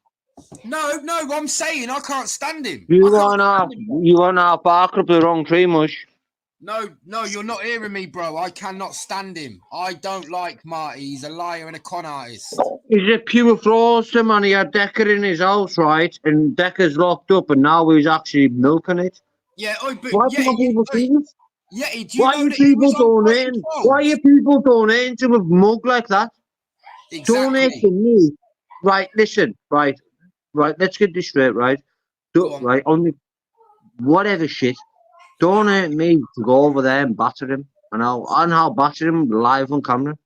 No, I'm saying I can't stand him. You want to bark up the wrong tree, mush. No, you're not hearing me, bro. I cannot stand him. I don't like Marty. He's a liar and a con artist. He's a pure fraudster, man. He had Decker in his house, right? And Decker's locked up, and now he's actually milking it. Yeah, but why are people donating? Why are you people donating to a mug like that? Exactly. Donate to me. Right, listen, right, let's get this straight, right? Right, only whatever shit. Donate me to go over there and batter him. And I'll batter him live on camera.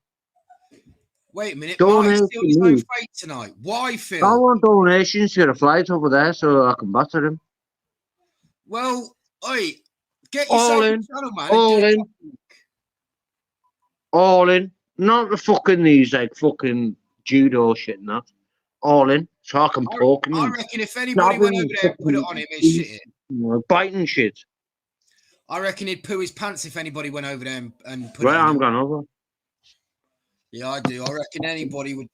Wait a minute, Donate Marty's still his own fate tonight. Why, Phil? I want donations to get a flight over there so I can batter him. Well, oi, get yourself a channel, man. All in. Not the fucking these like fucking judo shit and that. All in. So I can poke him. I reckon if anybody went over there and put it on him, it's shit. Biting shit. I reckon he'd poo his pants if anybody went over there and put it on him. Right, I'm going over. Yeah, I do. I reckon anybody would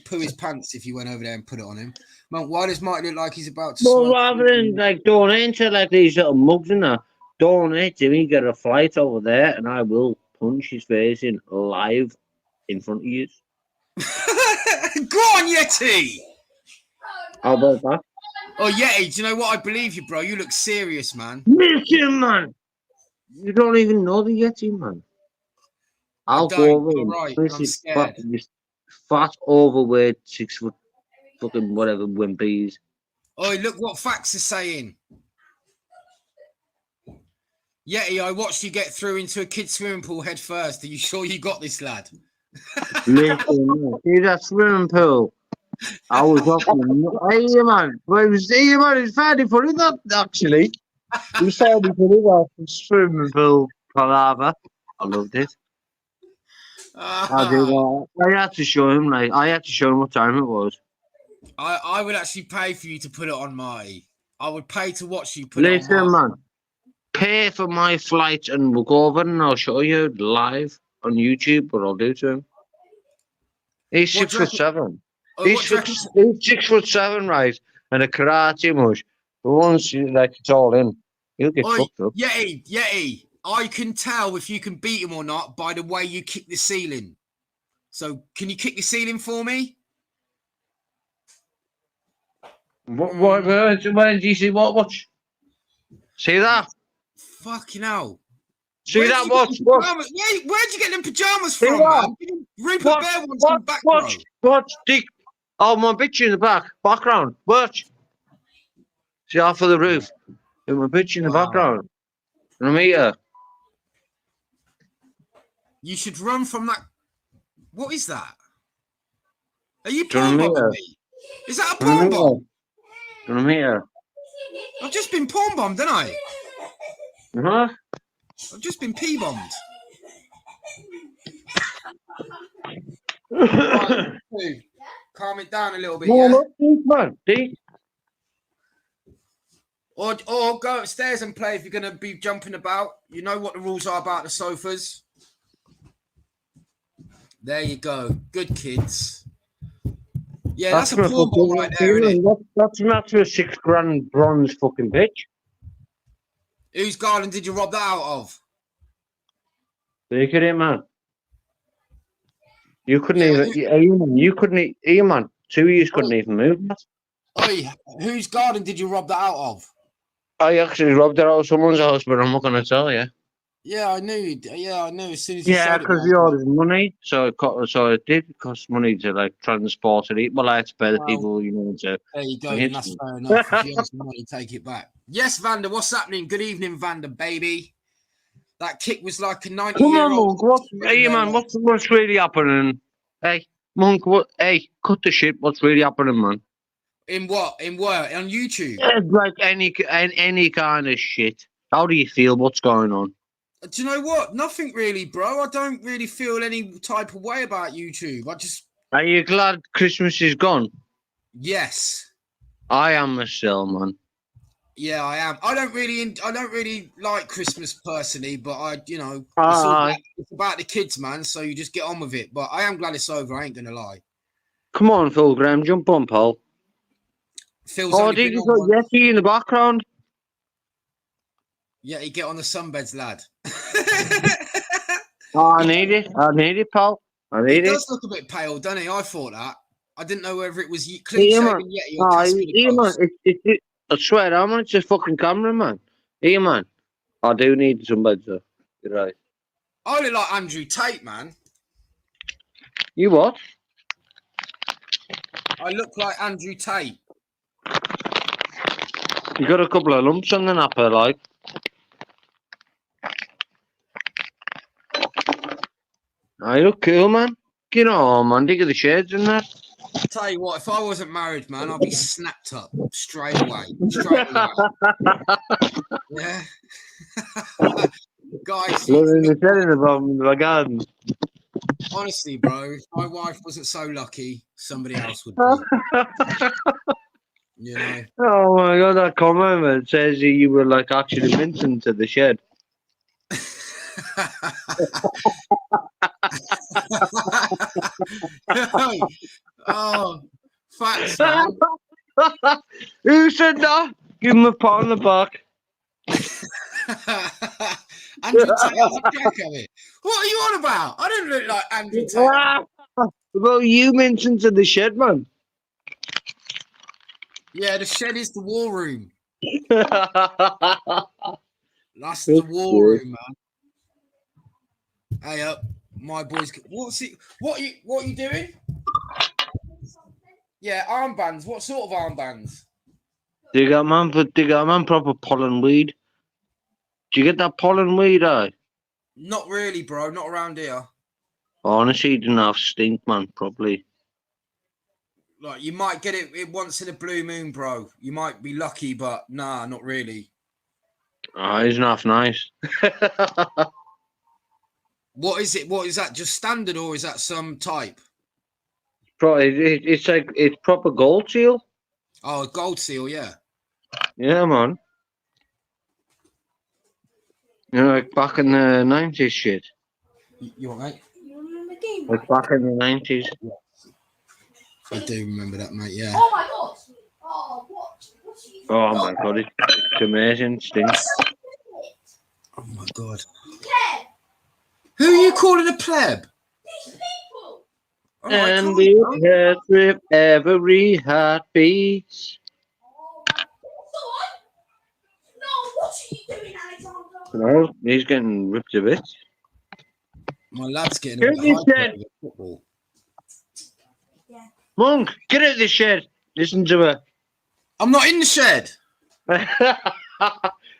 poo his pants if he went over there and put it on him. Man, why does Marty look like he's about to Well, rather than like donate to like these little mugs and that, donate to me, get a flight over there, and I will punch his face in live in front of you. Go on, Yeti! How about that? Oh, Yeti, do you know what? I believe you, bro. You look serious, man. Listen, man. You don't even know the Yeti, man. I'll go over and right. this fat, overweight, 6 foot, fucking whatever, wimpy. Oh, look what facts are saying. Yeti, I watched you get through into a kid's swimming pool head first. Are you sure you got this, lad? Listen, see that swimming pool? I was watching. Hey, man. Well, it was fairly funny, that, actually. It was fairly funny, that swimming pool palaver. I loved it. I had to show him, what time it was. I would actually pay for you to put it on Marty. I would pay to watch you put it on Marty. Man. Pay for my flight and we'll go over and I'll show you live on YouTube what I'll do to him. He's 6'7". He's 6'7", right? And a karate mush. But once like it's all in, he'll get fucked up. Yeti, I can tell if you can beat him or not by the way you kick the ceiling. So can you kick the ceiling for me? Where did you see what? Watch. See that? Fucking hell. See that? Watch. Where'd you get them pajamas from, man? Rupert Bear wants some back row. Watch, Dick. Oh, my bitch in the background. Watch. See off of the roof. There's my bitch in the background. And I'm here. You should run from that. What is that? Are you porn bombing me? Is that a porn bomb? I'm here. I've just been porn bombed, didn't I? Huh? I've just been P-bombed. Right, calm it down a little bit, yeah? Man, deep. Or go upstairs and play if you're going to be jumping about. You know what the rules are about the sofas. There you go. Good kids. Yeah, that's a pool ball right there, isn't it? That's for a £6,000 bronze fucking bitch. Whose garden did you rob that out of? Look at it, man. You couldn't even, man. Two of you couldn't even move. Oi, whose garden did you rob that out of? I actually robbed it out of someone's house, but I'm not going to tell you. Yeah, I knew. Yeah, I knew as soon as you Yeah, said it. because we owed money, so it did cost money to like transport it. Well, I had to pay the people, you know. To there you go. Then that's fair enough. If you have some money, take it back. Yes, Vander. What's happening? Good evening, Vander, baby. That kick was like a 90-year-old. Come on, Monk. Hey, man, what's really happening? Hey, Monk. Hey, cut the shit. What's really happening, man? In what? In what? On YouTube? Yeah, like any kind of shit. How do you feel? What's going on? Do you know what? Nothing really, bro. I don't really feel any type of way about YouTube. Are you glad Christmas is gone? Yes. I am myself, man. Yeah, I am. I don't really like Christmas personally, but it's about the kids, man. So you just get on with it. But I am glad it's over. I ain't gonna lie. Come on, Phil Graham, jump on, pal. Phil's did you got Yeti in the background? Yeah, you get on the sunbeds, lad. I need it, pal. He does look a bit pale, doesn't he? I thought that. I didn't know whether it was clean-shaven Yeti or man, I swear, I'm not just fucking camera, man. Here, man. I do need some beds, though. You're right. I look like Andrew Tate, man. You what? I look like Andrew Tate. You got a couple of lumps on the napper, like. I look cool, man. Get on, man. Dig of the shades in there. Tell you what, if I wasn't married, man, I'd be snapped up straight away. Yeah. Guys. the garden. Honestly, bro, if my wife wasn't so lucky, somebody else would be. You know. Oh my god, that comment says you were like actually minting to the shed. Oh, facts, man. Who said that? Give him a pat on the back. Andrew Tate has a crack at it. What are you on about? I didn't look like Andrew Tate. Well, you mentioned to the shed, man. Yeah, the shed is the war room. That's the war room, man. Hey up, my boys. What are you doing? Yeah, armbands. What sort of armbands? They got man proper pollen weed. Do you get that pollen weed, Not really, bro. Not around here. Honestly, you didn't have stink, man, probably. Like, you might get it once in a blue moon, bro. You might be lucky, but nah, not really. Oh, he's not nice. What is it? What is that? Just standard, or is that some type? It's proper gold seal. Oh, gold seal, yeah. Yeah, man. You know, like back in the 90s shit. You want, mate? Like back in the 90s. I do remember that, mate, yeah. Oh my god! Oh, what? Oh my god, it's amazing. Stinks. Oh my god. Pleb. Who are you calling a pleb? These people! Oh, and it has with every heartbeat. No, what are you doing, Alexander? No, he's getting ripped a bit. My lad's getting a bit hyped over football. Yeah. Monk, get out of the shed. Listen to her. I'm not in the shed.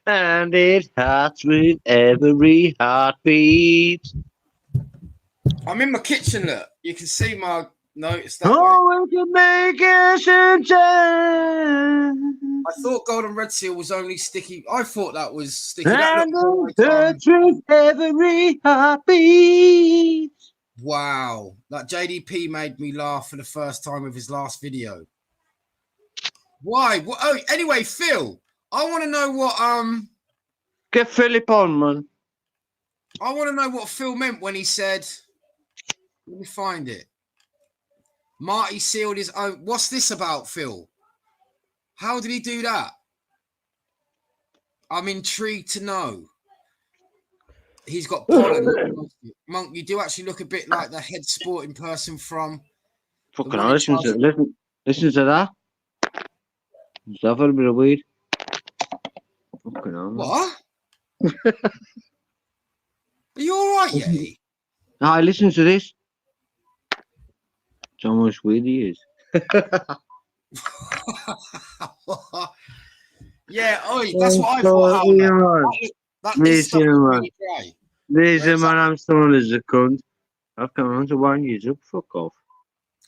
And it hurts with every heartbeat. I'm in my kitchen, look. You can see my notes that way. We can make it in time. I thought golden red seal was only sticky. I thought that was sticky. And That looked the truth every heartbeat. wow, that JDP made me laugh for the first time with his last video. Why? Oh, anyway, Phil, I want to know what Get Philip on, man. I want to know what Phil meant when he said. Let me find it. Marty sealed his own. What's this about, Phil? How did he do that? I'm intrigued to know. He's got pollen. Monk, you do actually look a bit like the head sporting person from. Fucking listen to that. Let's have a bit of weed. Fucking hell. What? Are you all right, Yeti? I listen to this. It's how much weed he is. Yeah, that's what I thought. Listen, man, I'm someone as a cunt. I've come on to wind you up. Fuck off.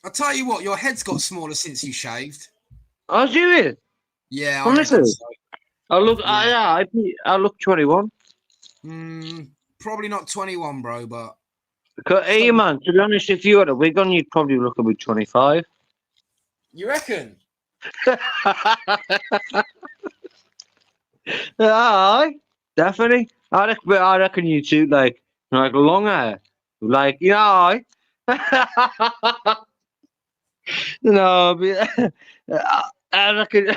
I'll tell you what, your head's got smaller since you shaved. Oh, do it? Yeah, honestly. So. I look, I look 21. Probably not 21, bro, but. Hey, man, to be honest, if you had a wig on, you'd probably look about 25. You reckon? Aye, definitely. I reckon you too, like long hair, like I reckon.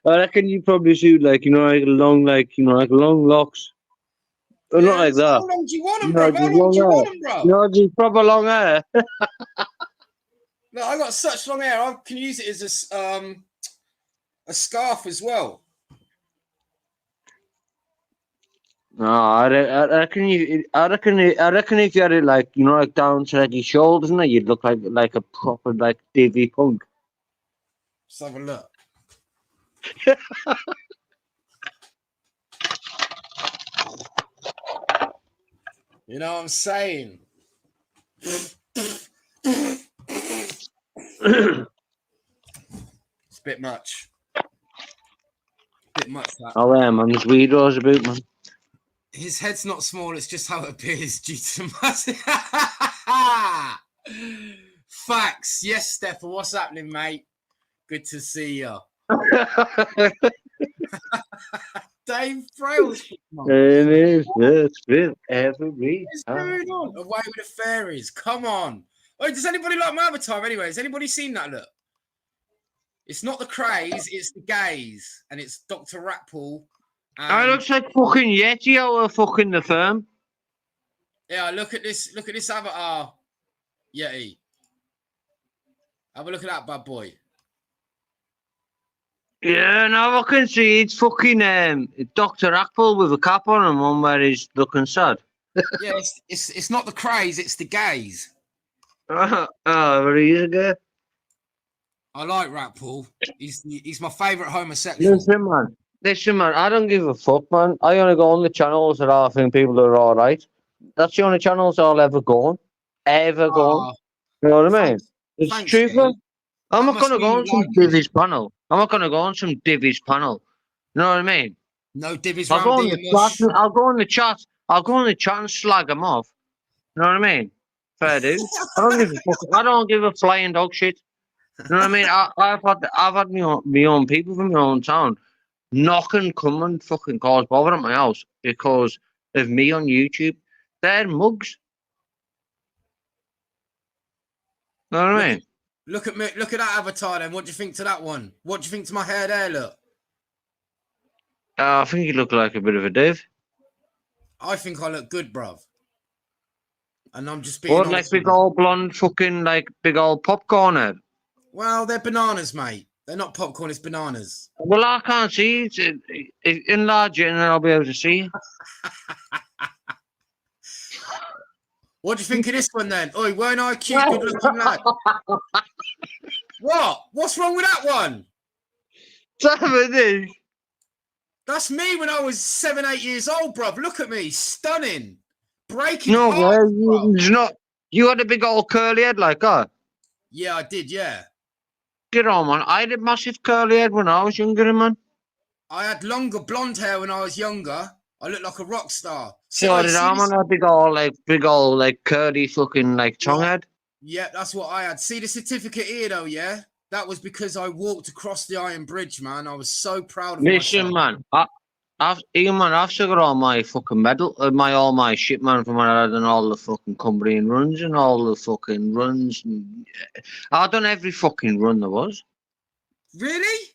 I reckon you probably suit like long locks. Or not like that. How long do you want them, bro? How long do you want them, bro? No, just proper long hair. No, I got such long hair. I can use it as a scarf as well. No, I reckon if you had it like like down to like your shoulders, and you'd look like a proper like divvy punk. Let's have a look. You know what I'm saying? It's a bit much. That. Oh, yeah, man. There's weirdos about, man. His head's not small. It's just how it appears due to mass. Facts. Yes, Stefan. What's happening, mate? Good to see you. Dave Frails. What's going on? Away with the fairies. Come on. Oh, does anybody like my avatar anyway? Has anybody seen that look? It's not the craze, it's the gaze. And it's Dr. Ratpool. It looks like fucking Yeti out of fucking the firm. Yeah, look at this avatar. Yeti. Have a look at that bad boy. Yeah, now I can see it's fucking Dr. Apple with a cap on and one where he's looking sad. Yeah, it's not the craze, it's the gaze. Where he is again. I like Ratpool. He's my favourite homosexual. Listen, man, I don't give a fuck, man. I only go on the channels that I think people are alright. That's the only channels I'll ever go on. You know what I mean? It's true, man. I'm not going to go on some Divi's panel. I'm not going to go on some Divi's panel. You know what I mean? No Divi's I'll go on the chat. I'll go on the chat and slag them off. You know what I mean? Fair dude. I don't give a fuck. I don't give a flying dog shit. You know what I mean? I've had my own people from my own town knocking, coming, fucking cause bother at my house because of me on YouTube. They're mugs. You know what I mean? Look at me. Look at that avatar. Then, what do you think to that one? What do you think to my hair there? Look. I think you look like a bit of a div. I think I look good, bruv. And I'm just being. What, like big old blonde, fucking like big old popcorn head? Well, they're bananas, mate. They're not popcorn. It's bananas. Well, I can't see. Enlarge it, and then I'll be able to see. What do you think of this one then? Oi, weren't I cute, good looking lad? What? What's wrong with that one? That's me when I was 7, 8 years old, bruv. Look at me, stunning, breaking. No, bro, it's not. You had a big old curly head like that. Yeah, I did. Yeah. Get on, man. I had a massive curly head when I was younger, man. I had longer blonde hair when I was younger. I looked like a rock star. So did I, man. A big old, like, curly fucking, like, tongue head. Yeah, that's what I had. See the certificate here, though, yeah? That was because I walked across the Iron Bridge, man. I was so proud of Listen, myself. man. I've still got all my fucking medal, all my shit, man, from when I done all the fucking Cumbrian runs and all the fucking runs. I done every fucking run there was. Really?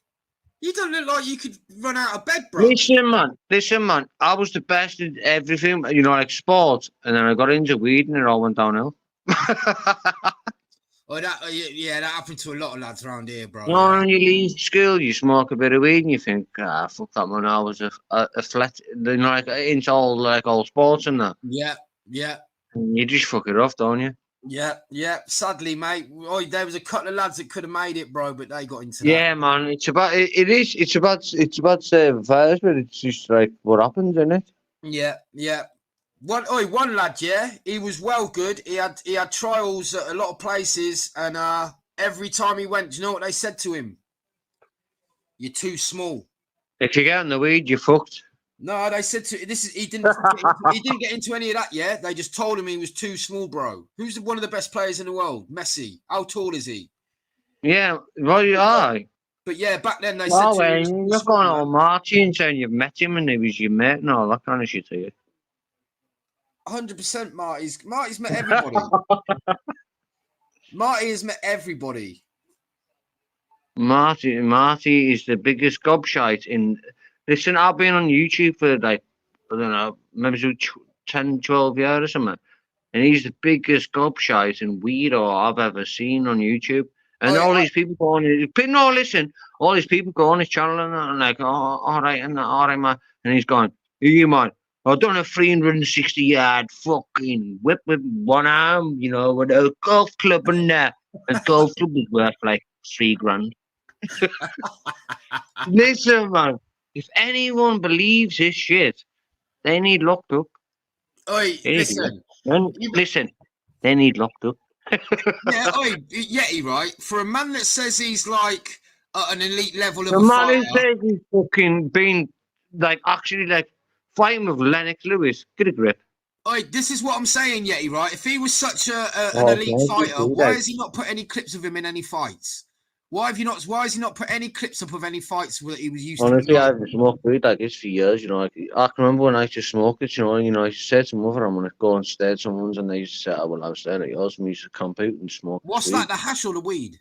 You don't look like you could run out of bed, bro. Listen, man. I was the best at everything, you know, like sports, and then I got into weed and it all went downhill. Oh, that happened to a lot of lads around here, bro. You know, when you leave school, you smoke a bit of weed and you think, fuck that, man. I was a flat, you know, like into all sports and that. Yeah. And you just fuck it off, don't you? Yeah. Sadly, mate, there was a couple of lads that could have made it, bro, but they got into that. Yeah, man. It's about saving fires, but it's just like what happens, isn't it? Yeah. One lad, yeah, he was well good. He had trials at a lot of places, and every time he went, do you know what they said to him? You're too small. If you get in the weed, you're fucked. No, they said he didn't get into any of that, yeah? They just told him he was too small, bro. Who's one of the best players in the world? Messi. How tall is he? Yeah, well, you are. But yeah, back then they said to him, you're going on Marty and saying you've met him and he was your mate and all that kind of shit to you. 100% Marty's met everybody. Marty has met everybody. Marty is the biggest gobshite in... Listen, I've been on YouTube for like, I don't know, maybe 10, 12 years or something. And he's the biggest gobshite and weirdo I've ever seen on YouTube. And these people go on... No, listen. All these people go on his channel and like, all right, man. And he's going, you man, I've done a 360-yard fucking whip with one arm, you know, with a golf club and that. A golf club is worth like $3,000. Listen, man, if anyone believes this shit, they need locked up. Listen, they need locked up. Yeti, right? For a man that says he's like at an elite level of a fighter, man who says he's fucking been like actually like fighting with Lennox Lewis, get a grip. This is what I'm saying, Yeti, right? If he was such an elite fighter, why has he not put any clips of him in any fights? Why has he not put any clips up of any fights that he was used to? Honestly, I haven't smoked weed like this for years, you know. Like, I can remember when I used to smoke it, you know, I used to say to mother, I'm going to go and stay at someone's, and they used to say, oh, well, I was staying at yours, and we used to camp out and smoke. What's that, the hash or the weed?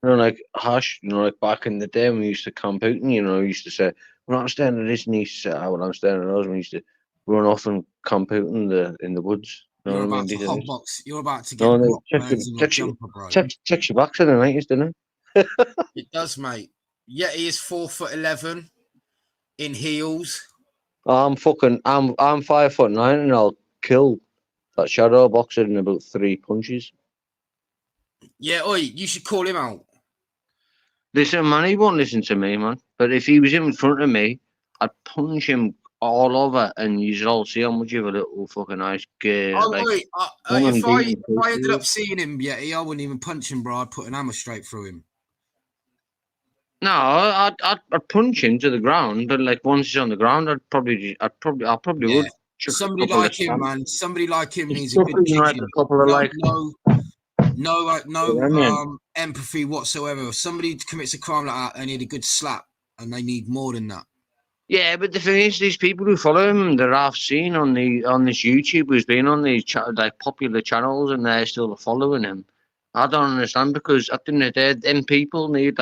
You know, like hash, you know, like back in the day when we used to camp out, and, you know, we used to say, well, I'm staying at this, and he used to say, oh, well, I'm staying at yours, and we used to run off and camp out in the woods. You know You're what about I mean? to hotbox. You're about to get Checks your backs in the night, doesn't it? It does, mate. Yeti is 4'11" in heels. I'm 5'9" and I'll kill that shadow boxer in about 3 punches. Yeah, you should call him out. Listen, man, he won't listen to me, man. But if he was in front of me, I'd punch him all over, and you'd all see how much of a little fucking ice gay. If I ended up seeing him, Yeti, I wouldn't even punch him, bro. I'd put an hammer straight through him. No, I'd punch him to the ground, but like once he's on the ground, I probably would. Somebody like him, man. Somebody like him needs a good like a couple of no empathy whatsoever. If somebody commits a crime like that, they need a good slap, and they need more than that. Yeah, but the thing is, these people who follow him, that I've seen on this YouTube, who's been on these like popular channels, and they're still following him. I don't understand, because at the end of the day, them people need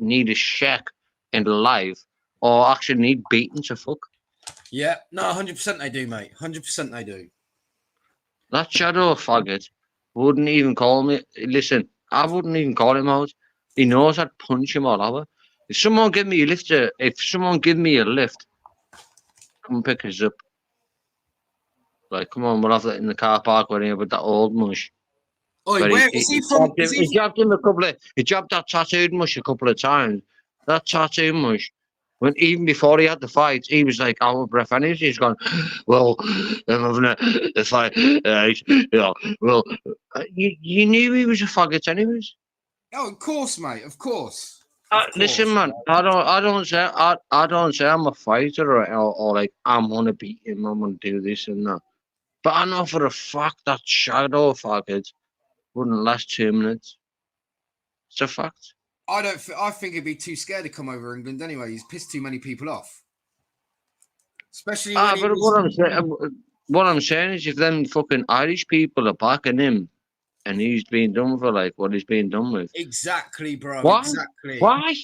need a check in life, or actually need beaten to fuck. Yeah, no, 100% they do, mate. 100% they do. That shadow faggot wouldn't even call me. Listen, I wouldn't even call him out. He knows I'd punch him all over. If someone give me a lift, come pick us up. Like, come on, we'll have that in the car park with that old mush. Where is he from? He jabbed him he jabbed that tattooed mush a couple of times. That tattooed mush, even before he had the fight, he was like out of breath, and he's gone, well, I'm having a fight. You knew he was a faggot anyways. Oh, of course, mate. Of course. Listen, man. I don't say I'm a fighter or like I'm gonna beat him. I'm gonna do this and that. But I know for a fact that shadow faggot wouldn't last 2 minutes. It's a fact. I think he'd be too scared to come over England anyway. He's pissed too many people off. Especially when he But was... what I'm saying is, if them fucking Irish people are backing him, and he's being done for like what he's being done with. Exactly, bro. Why? Exactly. Why?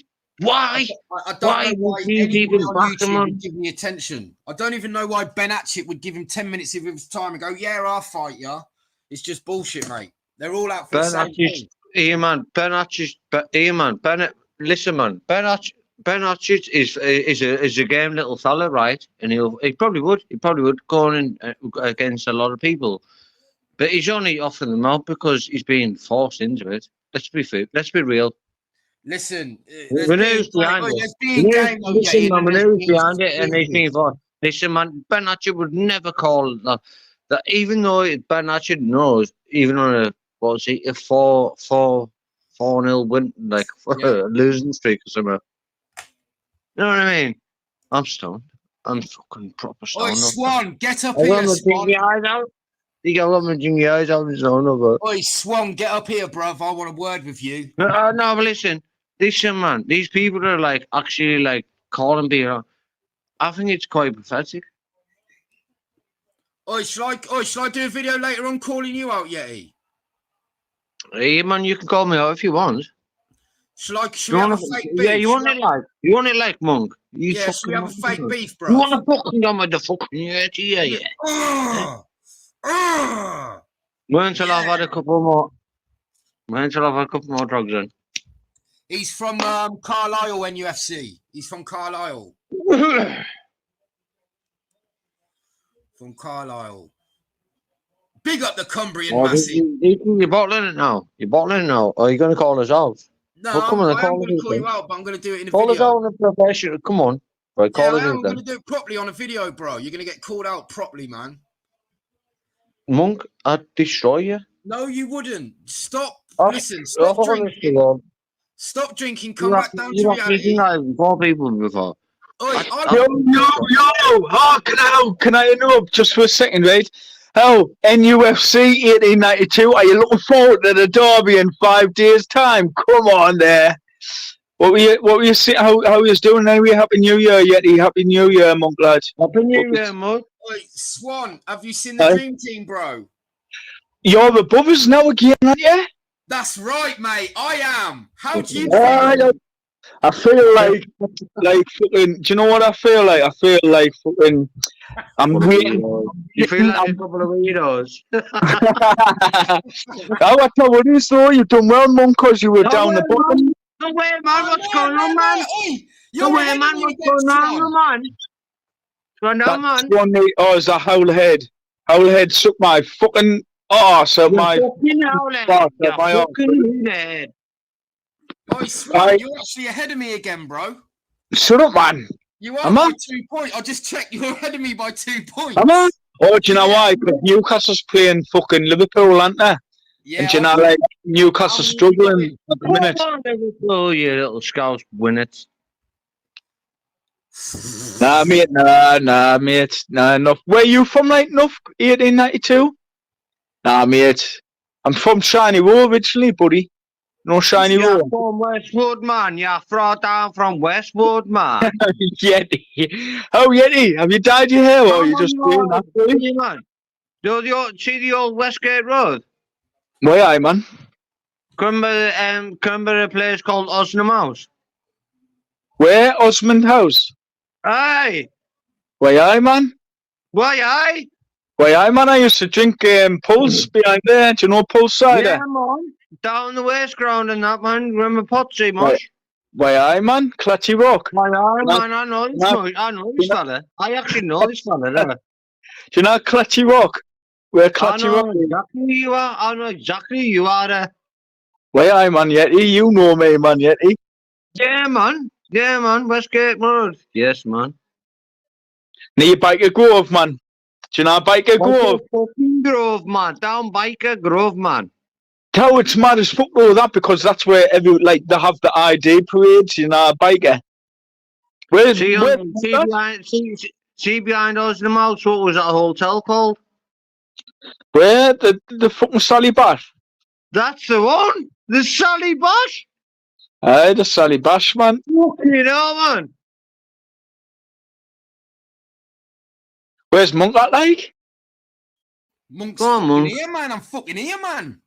I don't know why anybody on YouTube would give me attention. I don't even know why Ben Atchett would give him 10 minutes of his time and go, yeah, I'll fight you. It's just bullshit, mate. They're all out for the same thing. Listen, man. Ben Atchett is a game little fella, right? And he probably would go in against a lot of people. But he's only offering them out because he's being forced into it. Let's be real. Listen, There's behind it, and he's being forced. Listen, man, Ben Atchett would never call that. Even though Ben Atchett knows, even on a 4-0 win, like a losing streak or something. You know what I mean? I'm stoned. I'm fucking proper stoned. Oi, Swan, get up here, Swan. You got my jingy eyes out of zone over. Oi, Swan, get up here, bruv. I want a word with you. No, but listen, man. These people are like actually like calling me. I think it's quite pathetic. Oi, should I do a video later on calling you out, Yeti? Hey, man, you can call me out if you want. Should we have a fake beef? Yeah, you want it like Monk. Should we have a fake beef, bro? You want to fucking go with the fucking Yeti, Wait until I've had a couple more. Wait until I've had a couple more drugs in. He's from Carlisle NUFC. He's from Carlisle. From Carlisle. Big up the Cumbrian massive. You're bottling it now. Or are you going to call us out? No, I'm going to call you out, but I'm going to do it in a video. Call us out on a professional. Come on. Right, I'm going to do it properly on a video, bro. You're going to get called out properly, man. Monk, I'd destroy you. No, you wouldn't. Stop. Listen, stop drinking. Stop drinking. Come back down to reality. Four people before. Can I interrupt just for a second, right? NUFC 1892. Are you looking forward to the derby in 5 days' time? Come on, there. What were you saying? How are you doing anyway? Happy New Year, Yeti. Happy New Year, monk lad. Happy New Year, monk. Wait, Swan, have you seen the Dream Team, bro? You're above us now again, aren't you? That's right, mate. I am. How do you feel? I feel like fucking. Do you know what I feel like? I feel like fucking. I'm waiting. You feel like a couple of weirdos. I told you so. You done well, monk, because you were down the bottom. No way, man. What's going on, man? No way, man. What's going on, man? Oh, is that Howlhead? Howlhead suck my fucking arse at my fucking Howlhead. Oh, Swan, you're actually ahead of me again, bro. Shut up, man. You are by 2 points. I just checked. You're ahead of me by 2 points. Am I? Oh, do you know why? Because Newcastle's playing fucking Liverpool, aren't they? Yeah. And do you know, like, Newcastle's struggling at the minute. Oh, you little scouse, win it. Nah, mate. Nah, enough. Where are you from, like, enough? 1892? Nah, mate. I'm from Shiny Row originally, buddy. No Shiny Row. You're from Westwood, man. You're down from Westwood, man. Yeti. Oh, Yeti, have you dyed your hair or are you just doing that? Man. See the old Westgate Road? Where are you, man? Remember a place called Osnum House? Where? Osmond House? Aye. Where are you, man? Why, aye? Where are you, man? I used to drink Pulse behind there. Do you know Pulse cider? Yeah, man. Down the waste ground and that, man. Remember Potsy, much? Why, aye, man? Clutchy Rock. Why, aye, man. I know this fella. I actually know this fella, don't I? Do you know Clutchy Rock? Where Clutchy Rock? Exactly you are. I know exactly you are. Why, aye, man, Yeti? You know me, man, Yeti. Yeah, man. Westgate Road. Yes, man. Near Biker Grove, man. Do you know Biker Grove? Fucking Grove, man. Down Biker Grove, man. How it's mad as fuck though, that, because that's where they have the ID parades, you know, biker. See behind us in the mouth, what was that hotel called? Where? The fucking Sally Bash? That's the one! The Sally Bash! Aye, the Sally Bash, man. Fucking hell, man! Where's Monk at, like? Monk's Go on, fucking Monk. here, man. I'm fucking here, man.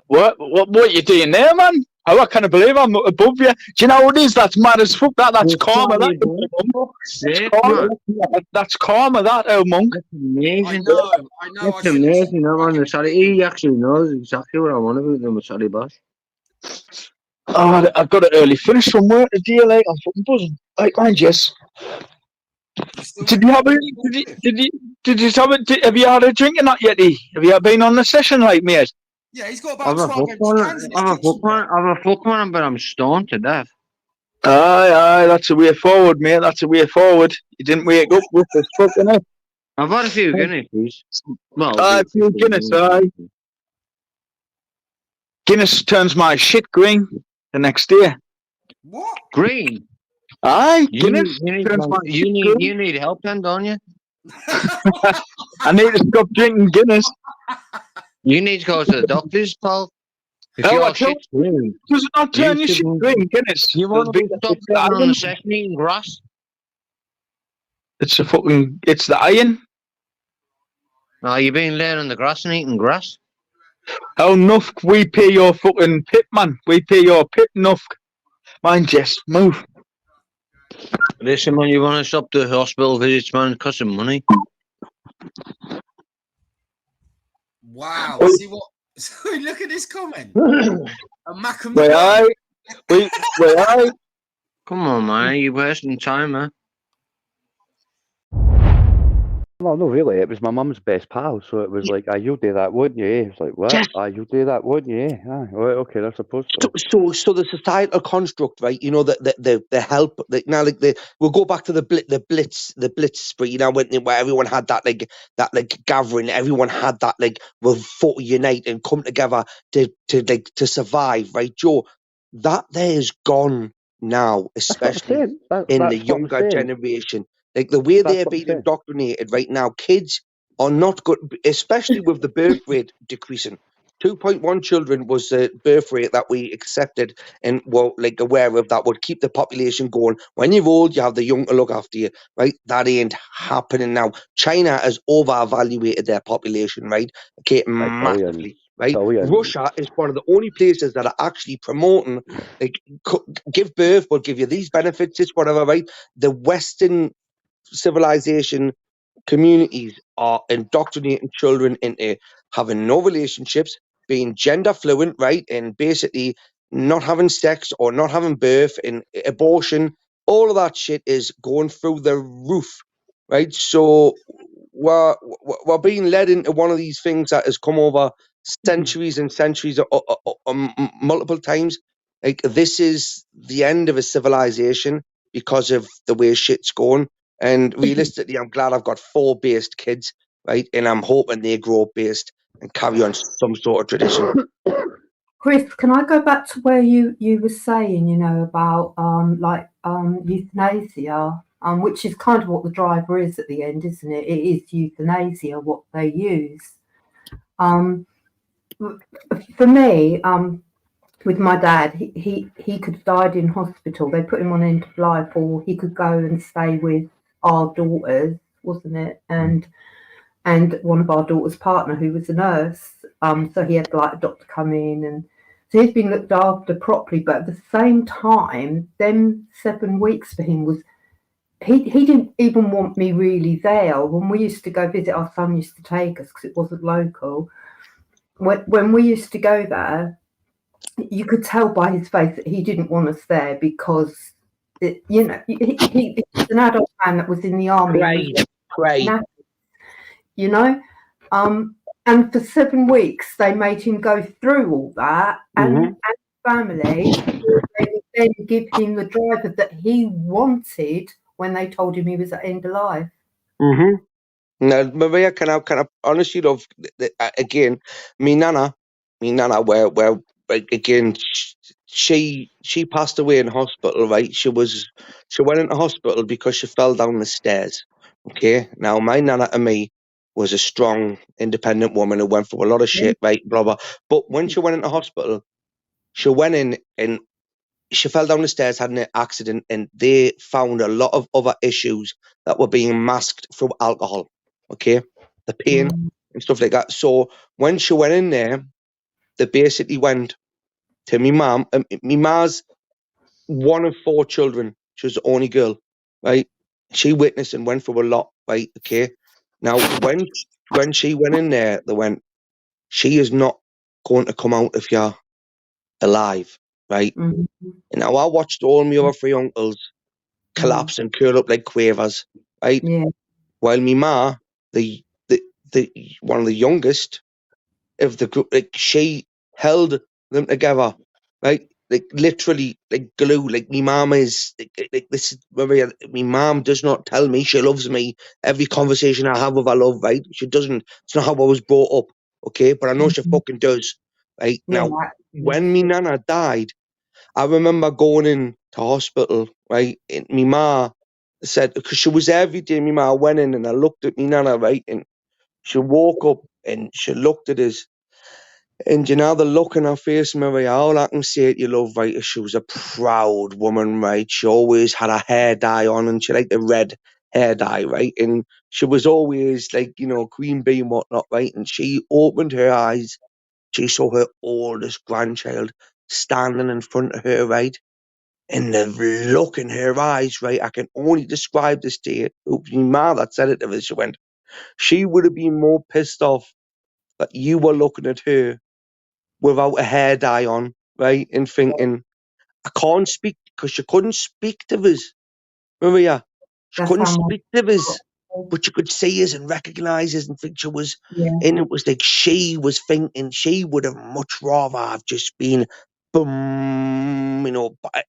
What you doing there, man? I can't believe I'm above you. Do you know what it is? That's mad as fuck. That's karma. That's karma, that, oh, Monk. That's amazing. I know. That's amazing, man. The Sally, he actually knows exactly what I want about the Sally Bash. Oh, I've got an early finish from work today, like, I'm fucking buzzing. Like, man, Jess. Have you had a drink or not yet, E? Have you been on the session, like, mate? Yeah, he's got about 12 empty cans in his kitchen. I'm a fuck man, but I'm stoned to death. Aye, that's a way forward, mate. That's a way forward. You didn't wake up with this fucking it. I've had a few Guinness, please. Well, a few Guinness, aye. Guinness turns my shit green the next day. What? Green? Aye, You Guinness turns my shit green. You need help then, don't you? I need to stop drinking Guinness. You need to go to the doctors, pal. If your shit's green. Does it not turn your shit green, Guinness? You want to stop going on the session eating grass? It's the iron. No, you've been laying on the grass and eating grass. Oh, enough. We pay your fucking pip, man. We pay your pip, enough. Mind, Jess, move. Listen, man, you want to stop the hospital visits, man, cost some money. Wow. See what? Sorry, look at this comment. A Macam. Wait, aye. Come on, man. You're wasting time, man. Well, no, really. It was my mum's best pal, so it was like, you do that, wouldn't you? It's like, what? Yes. You do that, wouldn't you? Aye, right, okay, that's supposed to. So the societal construct, right? You know, the help. We'll go back to the blitz spree. You know, where everyone had that gathering. Everyone had that we'll unite and come together to survive, right, Joe? That there is gone now, especially in the younger generation. Like the way they're being indoctrinated right now, kids are not good, especially with the birth rate decreasing. 2.1 children was the birth rate that we accepted and were aware of that would keep the population going. When you're old, you have the young to look after you, right? That ain't happening now. China has over-evaluated their population, right? Okay, massively. Right, Russia is one of the only places that are actually promoting, give birth, we'll give you these benefits, this whatever, right? The Western civilization communities are indoctrinating children into having no relationships, being gender fluent, right, and basically not having sex or not having birth and abortion. All of that shit is going through the roof, right? So we're being led into one of these things that has come over centuries and centuries multiple times. Like, this is the end of a civilization because of the way shit's going. And realistically, I'm glad I've got 4 based kids, right? And I'm hoping they grow based and carry on some sort of tradition. Chris, can I go back to where you were saying, you know, about euthanasia, which is kind of what the driver is at the end, isn't it? It is euthanasia, what they use. For me, with my dad, he could have died in hospital. They put him on end of life, or he could go and stay with our daughters, wasn't it? And one of our daughter's partner, who was a nurse. So he had a doctor come in, and so he's been looked after properly. But at the same time, them 7 weeks for him was, he didn't even want me really there. When we used to go visit, our son used to take us because it wasn't local. When we used to go there, you could tell by his face that he didn't want us there because, he's an adult man that was in the army. Great. You know? And for 7 weeks, they made him go through all that, and family, they would then give him the driver that he wanted when they told him he was at end of life. Now, Maria, can I honestly love, again, me nana, me nana, where like, again, she passed away in hospital, right? She went into hospital because she fell down the stairs. Okay, now my nana to me was a strong, independent woman who went through a lot of shit, right? Blah blah. But when she went into hospital, she went in and she fell down the stairs, had an accident, and they found a lot of other issues that were being masked through alcohol. Okay, the pain and stuff like that. So when she went in there, they basically went to me mum. Me ma's one of 4 children. She was the only girl, right? She witnessed and went through a lot, right? Okay. Now when she went in there, they went, she is not going to come out of here alive, right? Now I watched all my other 3 uncles collapse and curl up like quavers, right? Yeah. While me ma, the one of the youngest of the group, like she held them together, right? Like literally, like glue. Like me mom is like this is Maria. Me mom does not tell me she loves me. Every conversation I have with her, love, right? She doesn't. It's not how I was brought up, okay? But I know she fucking does, right? Yeah, Now, when me nana died, I remember going in to hospital, right? And me ma said, because she was there every day, me ma went in and I looked at me nana, right? And she woke up and she looked at us. And you know the look in her face, Maria, all I can say to you, love, right, is she was a proud woman, right? She always had her hair dye on and she liked the red hair dye, right? And she was always like, you know, queen bee and whatnot, right? And she opened her eyes. She saw her oldest grandchild standing in front of her, right? And the look in her eyes, right? I can only describe this to you. It was my mother that said it to her. She went, she would have been more pissed off that you were looking at her without a hair dye on, right? And thinking, I can't speak, because she couldn't speak to us, Maria. She couldn't speak to us, but you could see us and recognise us and think she was. And it was like she was thinking she would have much rather have just been, boom, you know. But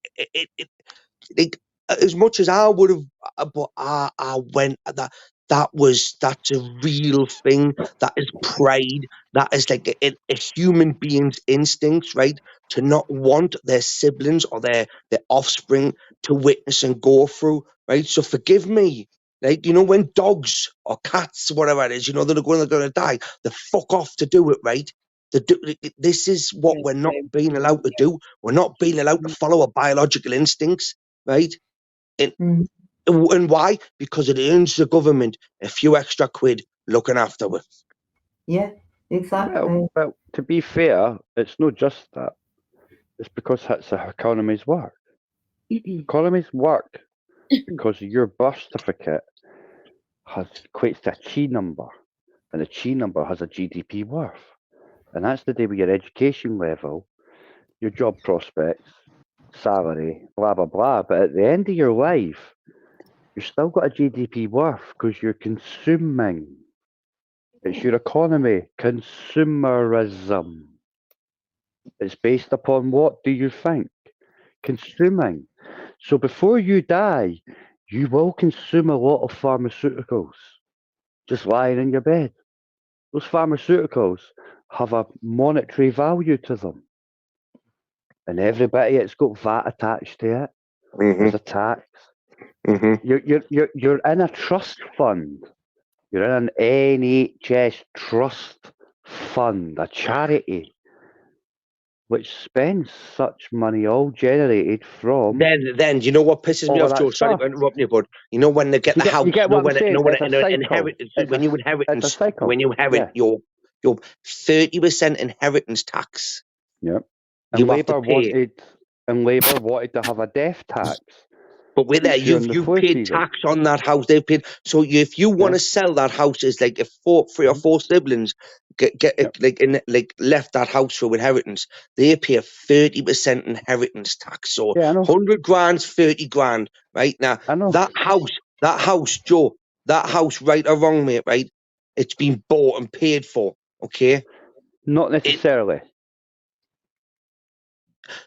like, as much as I would have, but I went that's a real thing. That is pride. That is like a human being's instincts, right? To not want their siblings or their offspring to witness and go through, right? So forgive me. Like, you know, when dogs or cats, whatever it is, you know, they're going to die, they fuck off to do it, right? This is what we're not being allowed to do. We're not being allowed to follow our biological instincts, right? And why? Because it earns the government a few extra quid looking after it. Yeah, exactly. Well, to be fair, it's not just that. It's because that's how economies work. Economies work because your birth certificate equates to a chi number, and the chi number has a GDP worth. And that's the day with your education level, your job prospects, salary, blah, blah, blah. But at the end of your life, you've still got a GDP worth because you're consuming. It's your economy, consumerism. It's based upon what do you think? Consuming. So before you die, you will consume a lot of pharmaceuticals just lying in your bed. Those pharmaceuticals have a monetary value to them. And everybody, it's got VAT attached to it. There's a tax. You're in a trust fund. You're in an NHS trust fund, a charity, which spends such money all generated from. Then you know what pisses me off, Joe? Sorry to interrupt you, but you know when they get the house, inheritance, when you inherit your 30% inheritance tax. Yeah. And Labour wanted to have a death tax. But with that, you've paid tax on that house. They've paid. So if you want to sell that house, it's like if 3 or 4 siblings left that house for inheritance, they pay a 30% inheritance tax. So 100 grand's 30 grand, right? Now that house, Joe, that house, right or wrong, mate, right? It's been bought and paid for, okay? Not necessarily.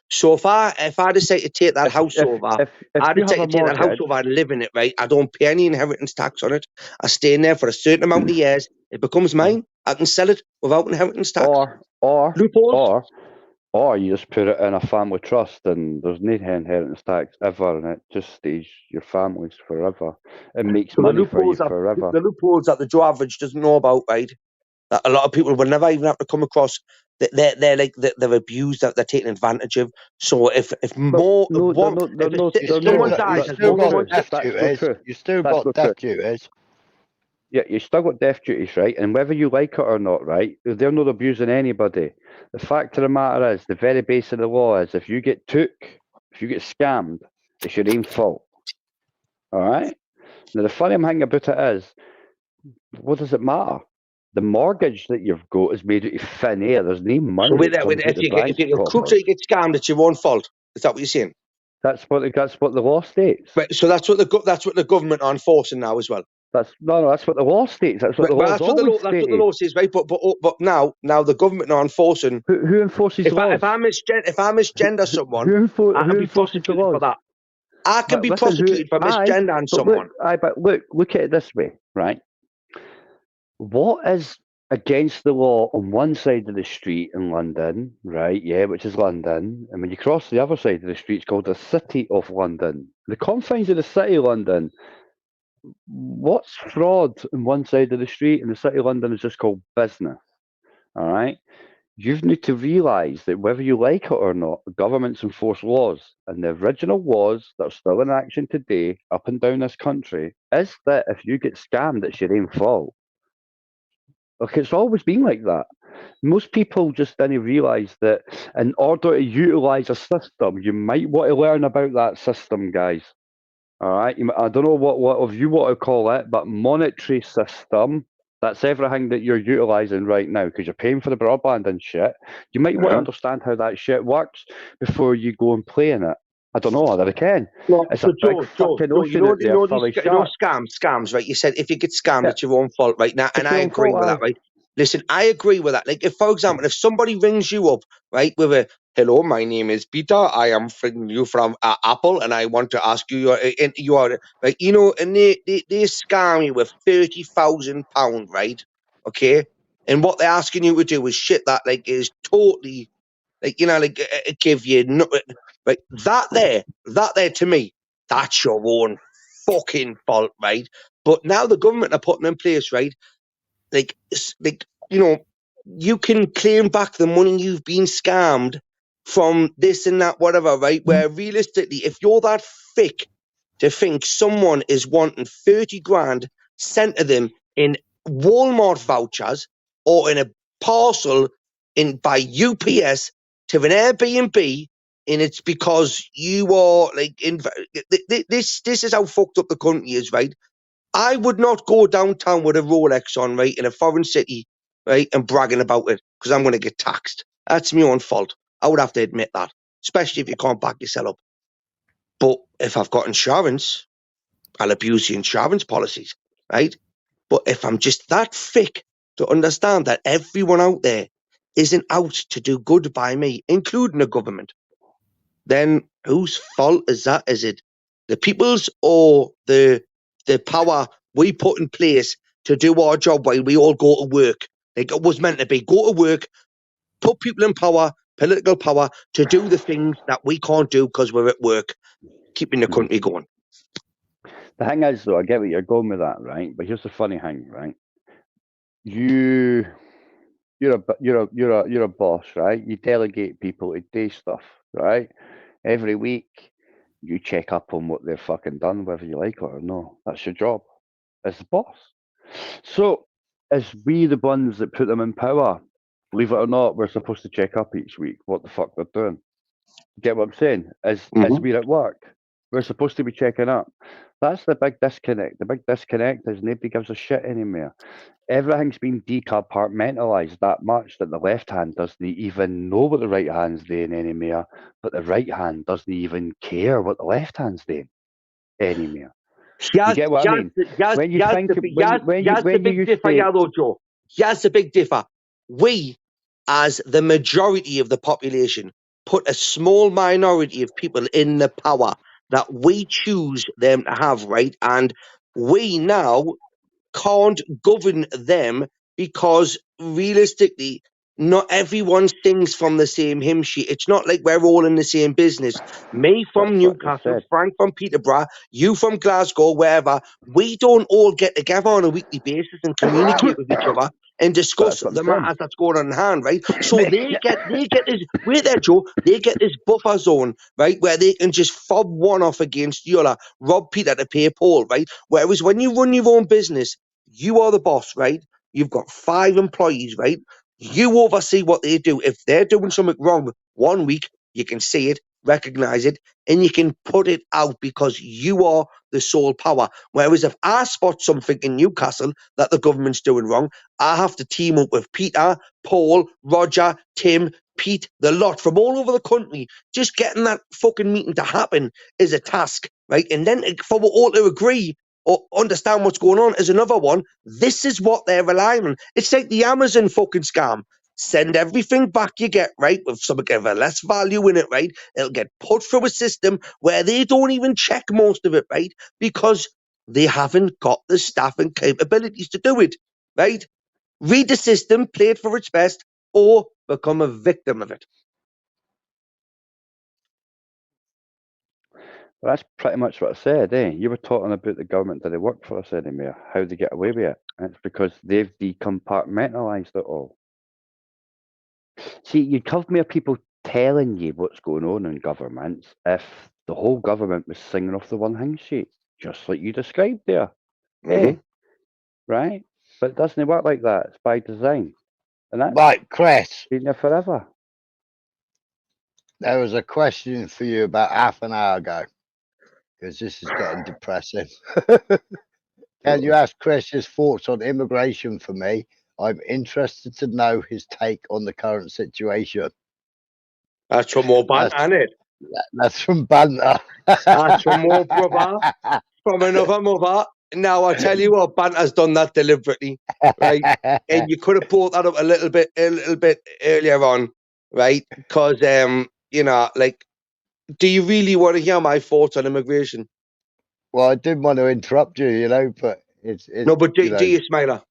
So if I decide to take that house over, I decide to take that house over and live in it, right? I don't pay any inheritance tax on it. I stay in there for a certain amount of years. It becomes mine. I can sell it without inheritance tax. Or you just put it in a family trust and there's no inheritance tax ever, and it just stays your family's forever. It makes So money for you the forever. loopholes that the Joe average doesn't know about, right? That a lot of people will never even have to come across. They're like they're abused, that they're taken advantage of. So if someone dies, That's not true. You still That's got not death true. duties. Yeah, you still got death duties, right? And whether you like it or not, right, they're not abusing anybody. The fact of the matter is, the very base of the law is, if you get scammed, it's your own fault. All right? Now, the funny thing about it is, what does it matter? The mortgage that you've got is made out of thin air. There's no money So that comes out if the you bank get crooks or you get scammed, it's your own fault. Is that what you're saying? That's what the law states. Right, so that's what the government are enforcing now as well. That's what the law states. That's what the law that's what the law says, right? But now the government are enforcing. Who enforces the laws? If I misgender someone, I can be prosecuted for that. I can be prosecuted for misgendering someone. But look at it this way, right? What is against the law on one side of the street in London, right? Yeah, which is London. And when you cross the other side of the street, it's called the City of London. The confines of the City of London. What's fraud on one side of the street and the City of London is just called business. All right? You need to realise that whether you like it or not, governments enforce laws. And the original laws that are still in action today, up and down this country, is that if you get scammed, it's your own fault. Look, it's always been like that. Most people just didn't realise that in order to utilise a system, you might want to learn about that system, guys. All right? I don't know what you want to call it, but monetary system, that's everything that you're utilising right now because you're paying for the broadband and shit. You might want to understand how that shit works before you go and play in it. I don't know that I can. It's a big fucking ocean out there full of sharks. Scams, right? You said if you get scammed, it's your own fault, right? Now, and I agree with that, right? Listen, I agree with that. Like, if, for example, if somebody rings you up, right, with a hello, my name is Peter, I am from Apple, and I want to ask you your right, you know, and they scam you with £30,000, right? Okay, and what they're asking you to do is shit that like is totally like, you know, like give you right, that there to me, that's your own fucking fault, right? But now the government are putting in place, right, like you know, you can claim back the money you've been scammed from this and that, whatever, right? Where realistically, if you're that thick to think someone is wanting 30 grand sent to them in Walmart vouchers or in a parcel by UPS to an Airbnb, and it's because you are like this is how fucked up the country is, right? I would not go downtown with a Rolex on, right, in a foreign city, right, and bragging about it because I'm going to get taxed. That's my own fault. I would have to admit that, especially if you can't back yourself up. But if I've got insurance, I'll abuse the insurance policies, right? But if I'm just that thick to understand that everyone out there isn't out to do good by me, including the government, then whose fault is that? Is it the people's or the power we put in place to do our job while we all go to work? Like it was meant to be. Go to work, put people in power, political power, to do the things that we can't do because we're at work, keeping the country going. The thing is, though, I get what you're going with that, right? But here's the funny thing, right? You're a boss, right? You delegate people to do stuff, right? Every week, you check up on what they've fucking done, whether you like it or not. That's your job as the boss. So, as we the ones that put them in power, believe it or not, we're supposed to check up each week what the fuck they're doing. Get what I'm saying? As we're at work, we're supposed to be checking up. That's the big disconnect. The big disconnect is nobody gives a shit anymore. Everything's been decompartmentalised that much that the left hand doesn't even know what the right hand's doing anymore, but the right hand doesn't even care what the left hand's doing anymore. You get what I mean? When you think, when you say, Joe, here's the big differ. We, as the majority of the population, put a small minority of people in the power that we choose them to have, right? And we now can't govern them because realistically, not everyone sings from the same hymn sheet. It's not like we're all in the same business. Me from That's what I just Newcastle, said. Frank from Peterborough, you from Glasgow, wherever. We don't all get together on a weekly basis and communicate with each other and discuss That's what I'm the saying. matters that's going on in hand, right? So they get this. Wait there, Joe. They get this buffer zone, right, where they can just fob one off against the other, rob Peter to pay Paul, right? Whereas when you run your own business, you are the boss, right? You've got 5 employees, right? You oversee what they do. If they're doing something wrong 1 week, you can see it, recognize it, and you can put it out because you are the sole power. Whereas if I spot something in Newcastle that the government's doing wrong, I have to team up with Peter, Paul, Roger, Tim, Pete, the lot from all over the country. Just getting that fucking meeting to happen is a task, right? And then for we all to agree or understand what's going on is another one. This is what they're relying on. It's like the Amazon fucking scam. Send everything back you get, right, with some of a less value in it, right? It'll get put through a system where they don't even check most of it, right? Because they haven't got the staff and capabilities to do it, right? Read the system, play it for its best, or become a victim of it. Well, that's pretty much what I said, eh? You were talking about the government that they work for us anymore, how they get away with it. And it's because they've decompartmentalised it all. See, you'd have more people telling you what's going on in governments if the whole government was singing off the one hymn sheet, just like you described there. Eh? Right? But it doesn't work like that. It's by design. And that's Right, Chris. been there forever. There was a question for you about half an hour ago, because this is getting depressing. Can you ask Chris his thoughts on immigration for me? I'm interested to know his take on the current situation. That's from more banter, isn't it? That's from banter. That's from more brother, from another mother. Now, I tell you what, banter's done that deliberately, right? And you could have brought that up a little bit earlier on, right? Because, you know, like, do you really want to hear my thoughts on immigration? Well, I didn't want to interrupt you, you know, but it's no, but do you, Smiler?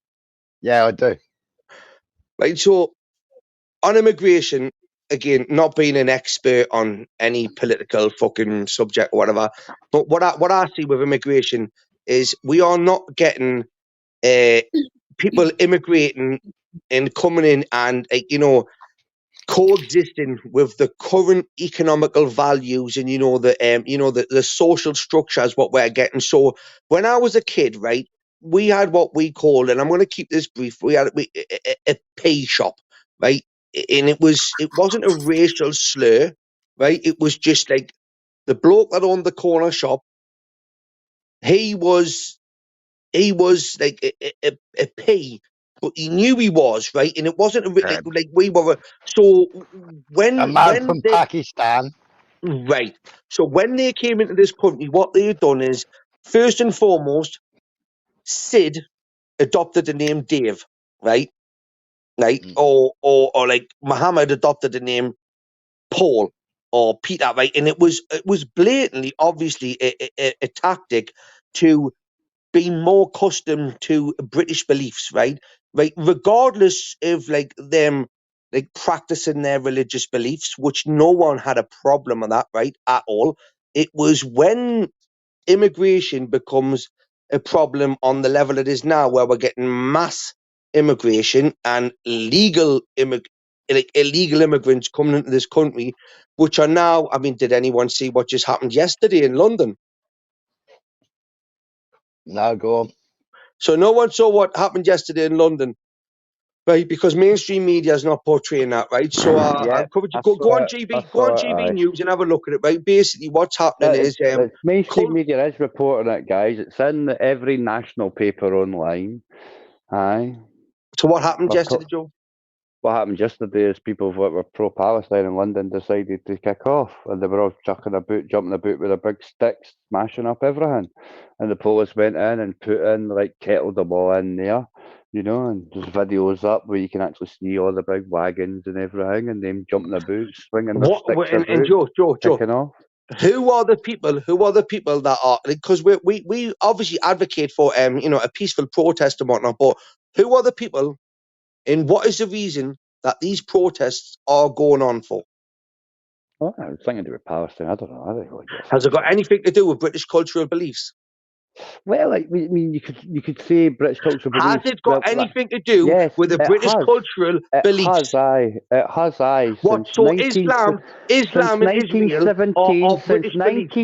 Yeah, I do. Right, so on immigration, again, not being an expert on any political fucking subject or whatever, but what I see with immigration is we are not getting people immigrating and coming in and coexisting with the current economical values and the social structures what we're getting. So when I was a kid, right, we had what we called, and I'm going to keep this brief, we had a pay shop, right, and it wasn't a racial slur, right, it was just like the bloke that owned the corner shop, he was like a P, but he knew he was, right, and it wasn't like we were. So A man from Pakistan, right? So when they came into this country, what they had done is first and foremost, Sid adopted the name Dave, right? Or like Muhammad adopted the name Paul or Peter, right? And it was blatantly, obviously, a tactic to be more accustomed to British beliefs, right? Right, regardless of like them like practicing their religious beliefs, which no one had a problem with that, right, at all. It was when immigration becomes a problem on the level it is now, where we're getting mass immigration and illegal immigrants coming into this country, which are now, I mean, did anyone see what just happened yesterday in London? No, go on. So no one saw what happened yesterday in London, right? Because mainstream media is not portraying that, right? So Yeah, go on GB News and have a look at it, right? Basically, what's happening is it's mainstream media is reporting it, guys. It's in every national paper online. Aye. So what happened yesterday, Joe? What happened yesterday is people that were pro-Palestine in London decided to kick off, and they were all jumping about with their big sticks, smashing up everything. And the police went in and kettled them all in there, you know. And there's videos up where you can actually see all the big wagons and everything, and them jumping about, swinging their sticks And Joe, kicking off. Who are the people that are, because we obviously advocate for a peaceful protest and whatnot, but who are the people And what is the reason that these protests are going on for? Oh, I was thinking to do with Palestine. I don't know. I don't really get Has it got anything to do with British cultural beliefs? Well, like, I mean, you could say British cultural Has beliefs. it got anything to do Yes, with the it British has. cultural beliefs? It has. What? So Islam and Israel are British beliefs.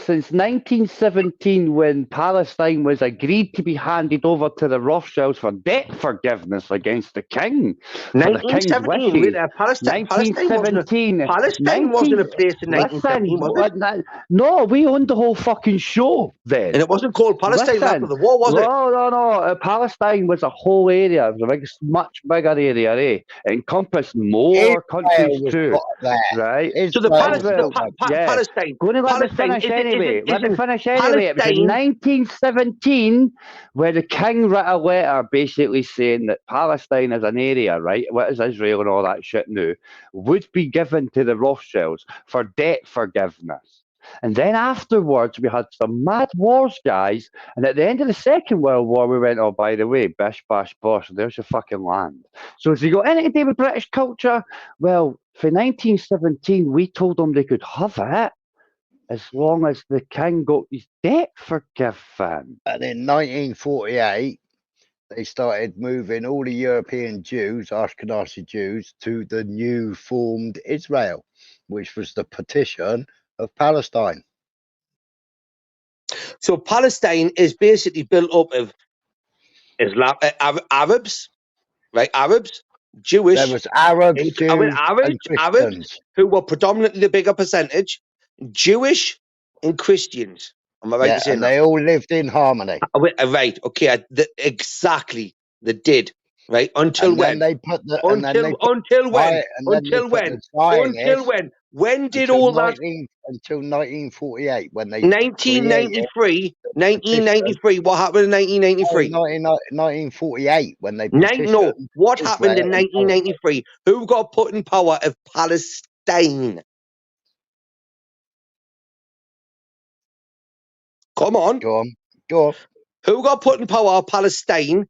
Since 1917, when Palestine was agreed to be handed over to the Rothschilds for debt forgiveness against the king, for the king's 1917. wishes. Palestine 1917. wasn't a place in 1917, was it? No, we owned the whole fucking show then. And it wasn't called Palestine after the war, was it? No. Palestine was a whole area. It was a much bigger area, eh? It encompassed more countries too, right? So the Palestine. Go and let me finish anyway. Let me finish anyway. It was in 1917 where the king wrote a letter basically saying that Palestine as an area, right, what is Israel and all that shit now, would be given to the Rothschilds for debt forgiveness. And then afterwards, we had some mad wars, guys. And at the end of the Second World War, we went, oh, by the way, bish, bash, bosh, there's your fucking land. So has he got anything to do with British culture? Well, for 1917, we told them they could have it as long as the king got his debt forgiven. And in 1948, they started moving all the European Jews, Ashkenazi Jews, to the new formed Israel, which was the partition of Palestine. So Palestine is basically built up of Islam, Arabs, right? Arabs, Jewish. There was Arabs, Jews, and Christians. Arabs, who were predominantly the bigger percentage, Jewish and Christians. Am I right to say and that? they all lived in harmony. Right. Okay. Exactly. They did. Right. Until when? They put the, until when? Until when? Until when? When did all that? Until 1948, when they 1993. What happened in 1993? 1948, when they petitioned. What happened in 1993? Who got put in power of Palestine? Come on. Go on. Who got put in power of Palestine?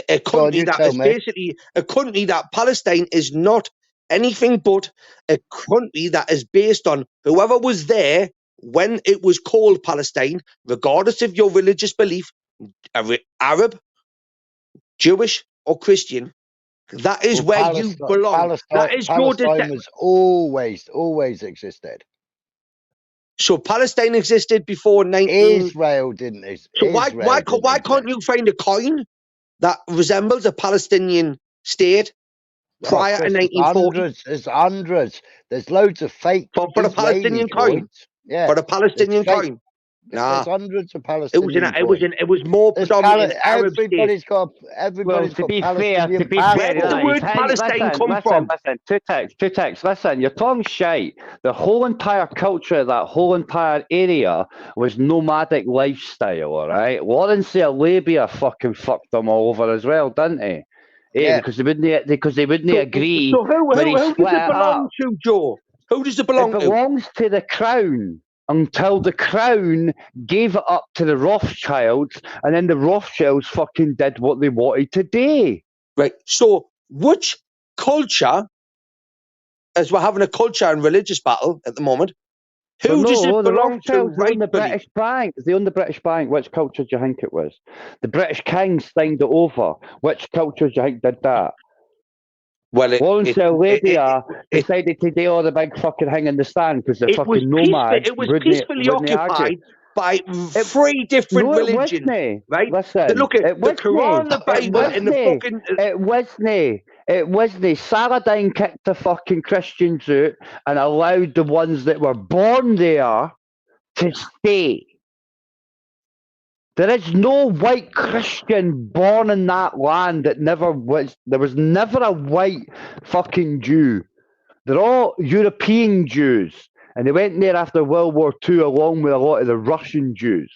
A country that is basically a country that Palestine is not anything but a country that is based on whoever was there when it was called Palestine, regardless of your religious belief, Arab, Jewish, or Christian. That is where you belong. That is Palestine was always existed. So Palestine existed before Israel didn't exist. So why can't you find a coin that resembles a Palestinian state prior to 1940? There's hundreds. There's loads of fake. For a Palestinian coin. Yeah. For a Palestinian coin. Nah. There's hundreds of Palestinian coins. It was more predominant in Arab everybody's got to be fair, Where did the word Palestine come from? Listen, two texts. Listen, you're talking shite. The whole entire culture, that whole entire area was nomadic lifestyle, all right? Lawrence Arabia fucking fucked them all over as well, didn't he? Yeah, because they wouldn't agree. So who does it belong to, Joe? Who does it belong to? It belongs to the crown. Until the crown gave it up to the Rothschilds, and then the Rothschilds fucking did what they wanted to do. Right. So, which culture, as we're having a culture and religious battle at the moment, who does it belong to? They own the British Bank. They own the British Bank. Which culture do you think it was? The British King signed it over. Which culture do you think did that? Well, Lawrence Arabia decided to do all the big fucking thing in the stand because the fucking nomads. It was peacefully occupied by three different religions, right? Listen, look at the Quran, the Bible, and the fucking. It wasn't. Saladin kicked the fucking Christians out and allowed the ones that were born there to stay. There is no white Christian born in that land that never was. There was never a white fucking Jew. They're all European Jews. And they went there after World War II along with a lot of the Russian Jews.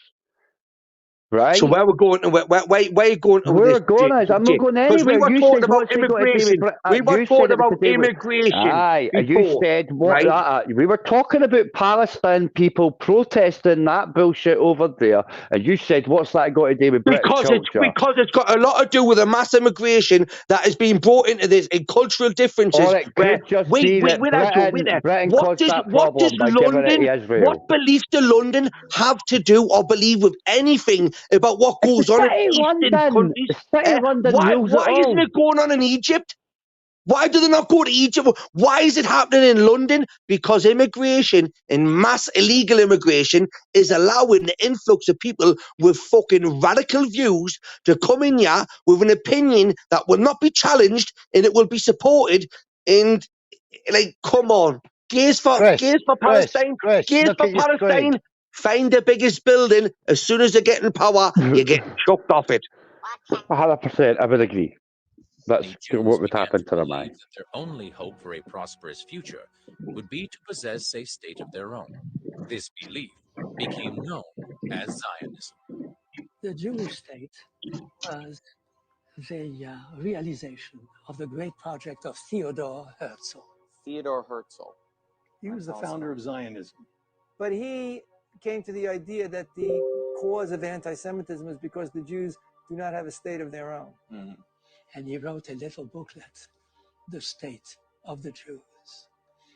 Right. So where we're going to where you going to We're this? going as I'm not going anywhere. We were You talking said about what's it got to do with? immigration. We were You talking said it was about to do with. immigration Aye, you before, said what? right? We were talking about Palestine people protesting that bullshit over there, and you said what's that got to do with British culture? Because it's got a lot to do with a mass immigration that has been brought into this and cultural differences. Or it could just be that Britain caused that problem by giving it to Israel. What belief do London have to do or believe with anything about what goes on in Eastern countries? Why isn't it going on in Egypt? Why do they not go to Egypt? Why is it happening in London? Because immigration and mass illegal immigration is allowing the influx of people with fucking radical views to come in here with an opinion that will not be challenged and it will be supported. And like, come on, gays for Palestine, gays for Palestine. Find the biggest building. As soon as they get in power, you get chucked off it. 100%, I would agree. That's what would happen to them. That their only hope for a prosperous future would be to possess a state of their own. This belief became known as Zionism. The Jewish state was the realization of the great project of Theodor Herzl. Theodor Herzl. He was the founder of Zionism. But he came to the idea that the cause of anti-Semitism is because the Jews do not have a state of their own. Mm-hmm. And he wrote a little booklet, The State of the Jews.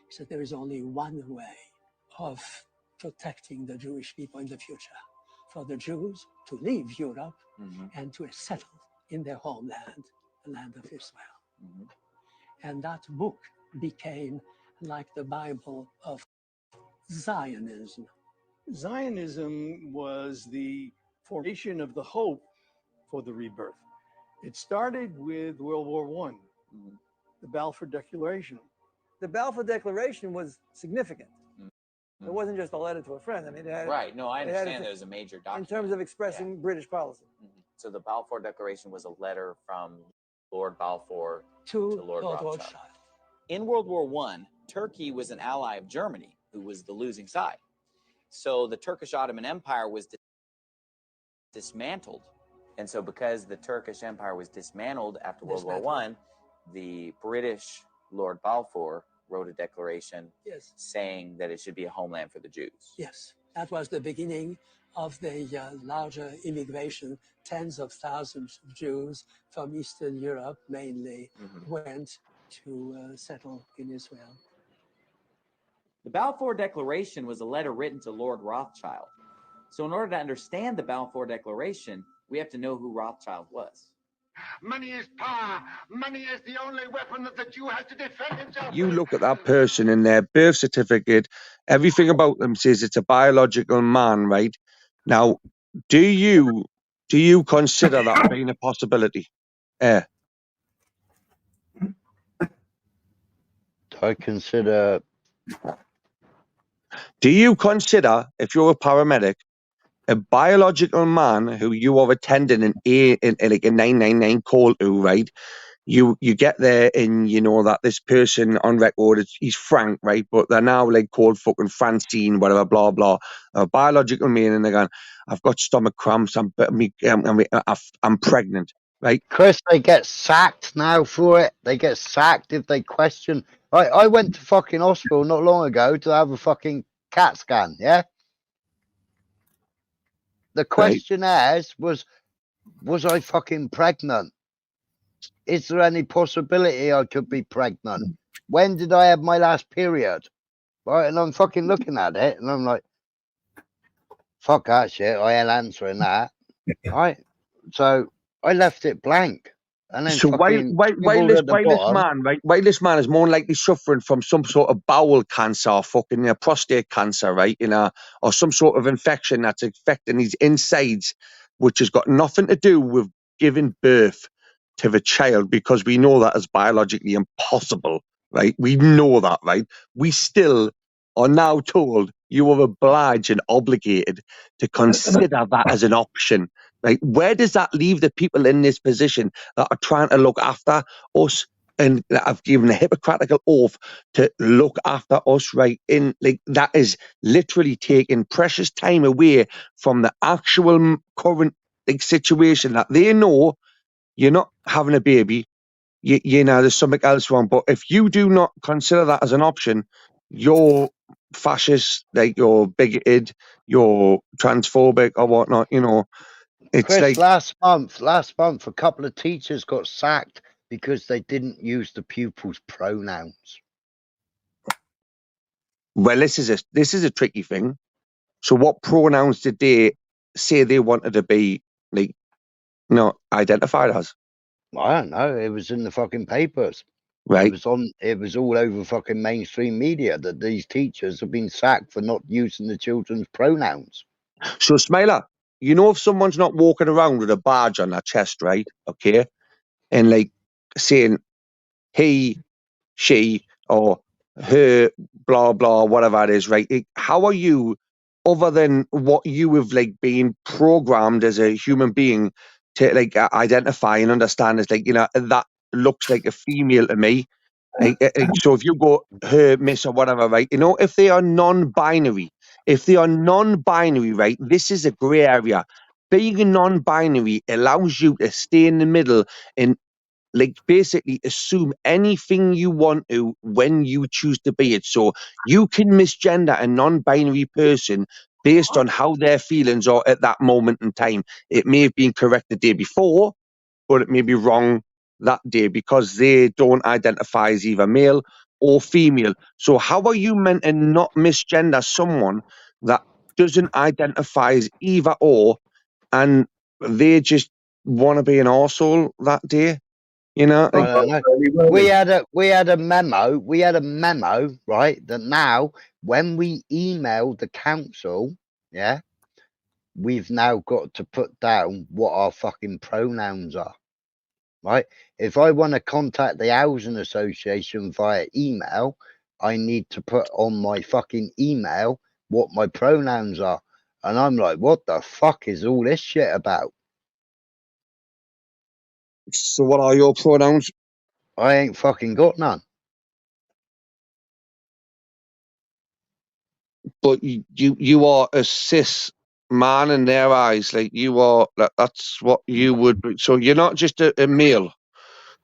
He said there is only one way of protecting the Jewish people in the future, for the Jews to leave Europe and to settle in their homeland, the land of Israel. And that book became like the Bible of Zionism. Zionism was the formation of the hope for the rebirth. It started with World War I, the Balfour Declaration. The Balfour Declaration was significant. It wasn't just a letter to a friend. I mean, it had, right. No, I understand it was a major document. In terms of expressing British policy. So the Balfour Declaration was a letter from Lord Balfour to Lord Rothschild. In World War I, Turkey was an ally of Germany, who was the losing side. So the Turkish Ottoman Empire was dismantled. And so because the Turkish Empire was dismantled after World War I, the British Lord Balfour wrote a declaration saying that it should be a homeland for the Jews. Yes, that was the beginning of the larger immigration. Tens of thousands of Jews from Eastern Europe mainly went to settle in Israel. The Balfour Declaration was a letter written to Lord Rothschild. So in order to understand the Balfour Declaration, we have to know who Rothschild was. Money is power. Money is the only weapon that the Jew has to defend himself. You look at that person in their birth certificate, everything about them says it's a biological man, right? Now, do you consider that being a possibility? I consider. Do you consider, if you're a paramedic, a biological man who you are attending like a 999 call to, right? You get there and you know that this person on record, he's Frank, right? But they're now like called fucking Francine, whatever, blah, blah. A biological man, and they're going, I've got stomach cramps, I'm pregnant, right? Chris, they get sacked now for it. They get sacked if they question. I went to fucking hospital not long ago to have a fucking CAT scan, yeah? The question asked was I fucking pregnant? Is there any possibility I could be pregnant? When did I have my last period? Right, and I'm fucking looking at it, and I'm like, fuck that shit, I ain't answering that. Right? So I left it blank. And then so while this man is more likely suffering from some sort of bowel cancer or fucking prostate cancer, right? Or some sort of infection that's affecting his insides, which has got nothing to do with giving birth to the child, because we know that is biologically impossible, right? We know that, right? We still are now told you are obliged and obligated to consider that as an option. Right? Where does that leave the people in this position that are trying to look after us and that have given a Hippocratic oath to look after us, right? That is literally taking precious time away from the actual current like situation that they know you're not having a baby, you know there's something else wrong. But if you do not consider that as an option, you're fascist, like you're bigoted, you're transphobic or whatnot. You know, it's Chris, like last month, a couple of teachers got sacked because they didn't use the pupils' pronouns. well, this is a tricky thing. So, what pronouns did they say they wanted to be like, identified as? I don't know. It was in the fucking papers. Right. It was all over fucking mainstream media that these teachers have been sacked for not using the children's pronouns. So, Smiler, if someone's not walking around with a badge on their chest, right? Okay, and like saying he, she, or her, blah blah, whatever it is, right? How are you, other than what you have like been programmed as a human being to like identify and understand as like that looks like a female to me? So if you go her, miss, or whatever, right? If they are non-binary, right? This is a grey area. Being non-binary allows you to stay in the middle and like basically assume anything you want to when you choose to be it. So you can misgender a non-binary person based on how their feelings are at that moment in time. It may have been correct the day before, but it may be wrong that day because they don't identify as either male or female. So how are you meant to not misgender someone that doesn't identify as either or, and they just want to be an arsehole that day? I don't know. We had a memo, right? That now when we email the council, yeah, we've now got to put down what our fucking pronouns are. Right? If I want to contact the housing association via email, I need to put on my fucking email what my pronouns are. And I'm like, what the fuck is all this shit about? So what are your pronouns? I ain't fucking got none. But you are a cis man in their eyes. Like you are, that's what you would be. So you're not just a male,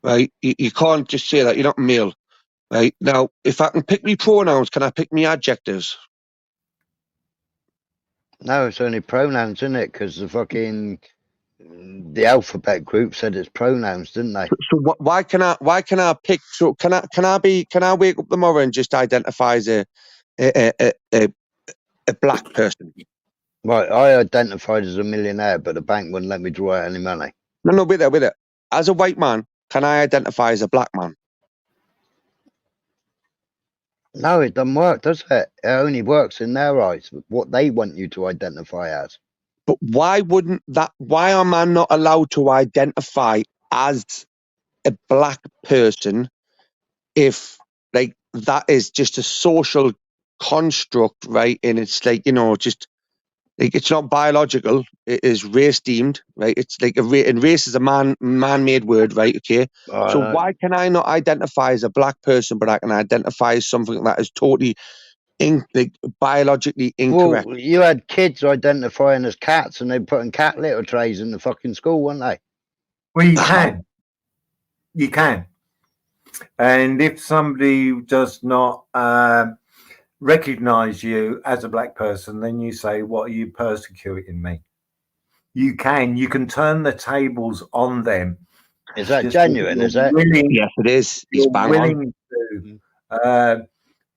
right? You can't just say that you're not male, right? Now, if I can pick me pronouns, can I pick me adjectives? No, it's only pronouns, isn't it? Because the alphabet group said it's pronouns, didn't they? So why can I pick? So can I wake up tomorrow and just identify as a black person? Right, I identified as a millionaire, but the bank wouldn't let me draw out any money. No, with it. As a white man, can I identify as a black man? No, it doesn't work, does it? It only works in their eyes, what they want you to identify as. But why am I not allowed to identify as a black person if like that is just a social construct, right? And it's like, just like it's not biological, it is race deemed, right? It's like and race is a man-made word, right? Okay. So why can I not identify as a black person, but I can identify as something that is totally biologically incorrect? Well, you had kids identifying as cats and they putting cat litter trays in the fucking school, weren't they? Well, you can. You can. And if somebody does not recognize you as a black person, then you say, what are you persecuting me? You can turn the tables on them. Is that genuine? Is that? Yes, it is. It's bang willing to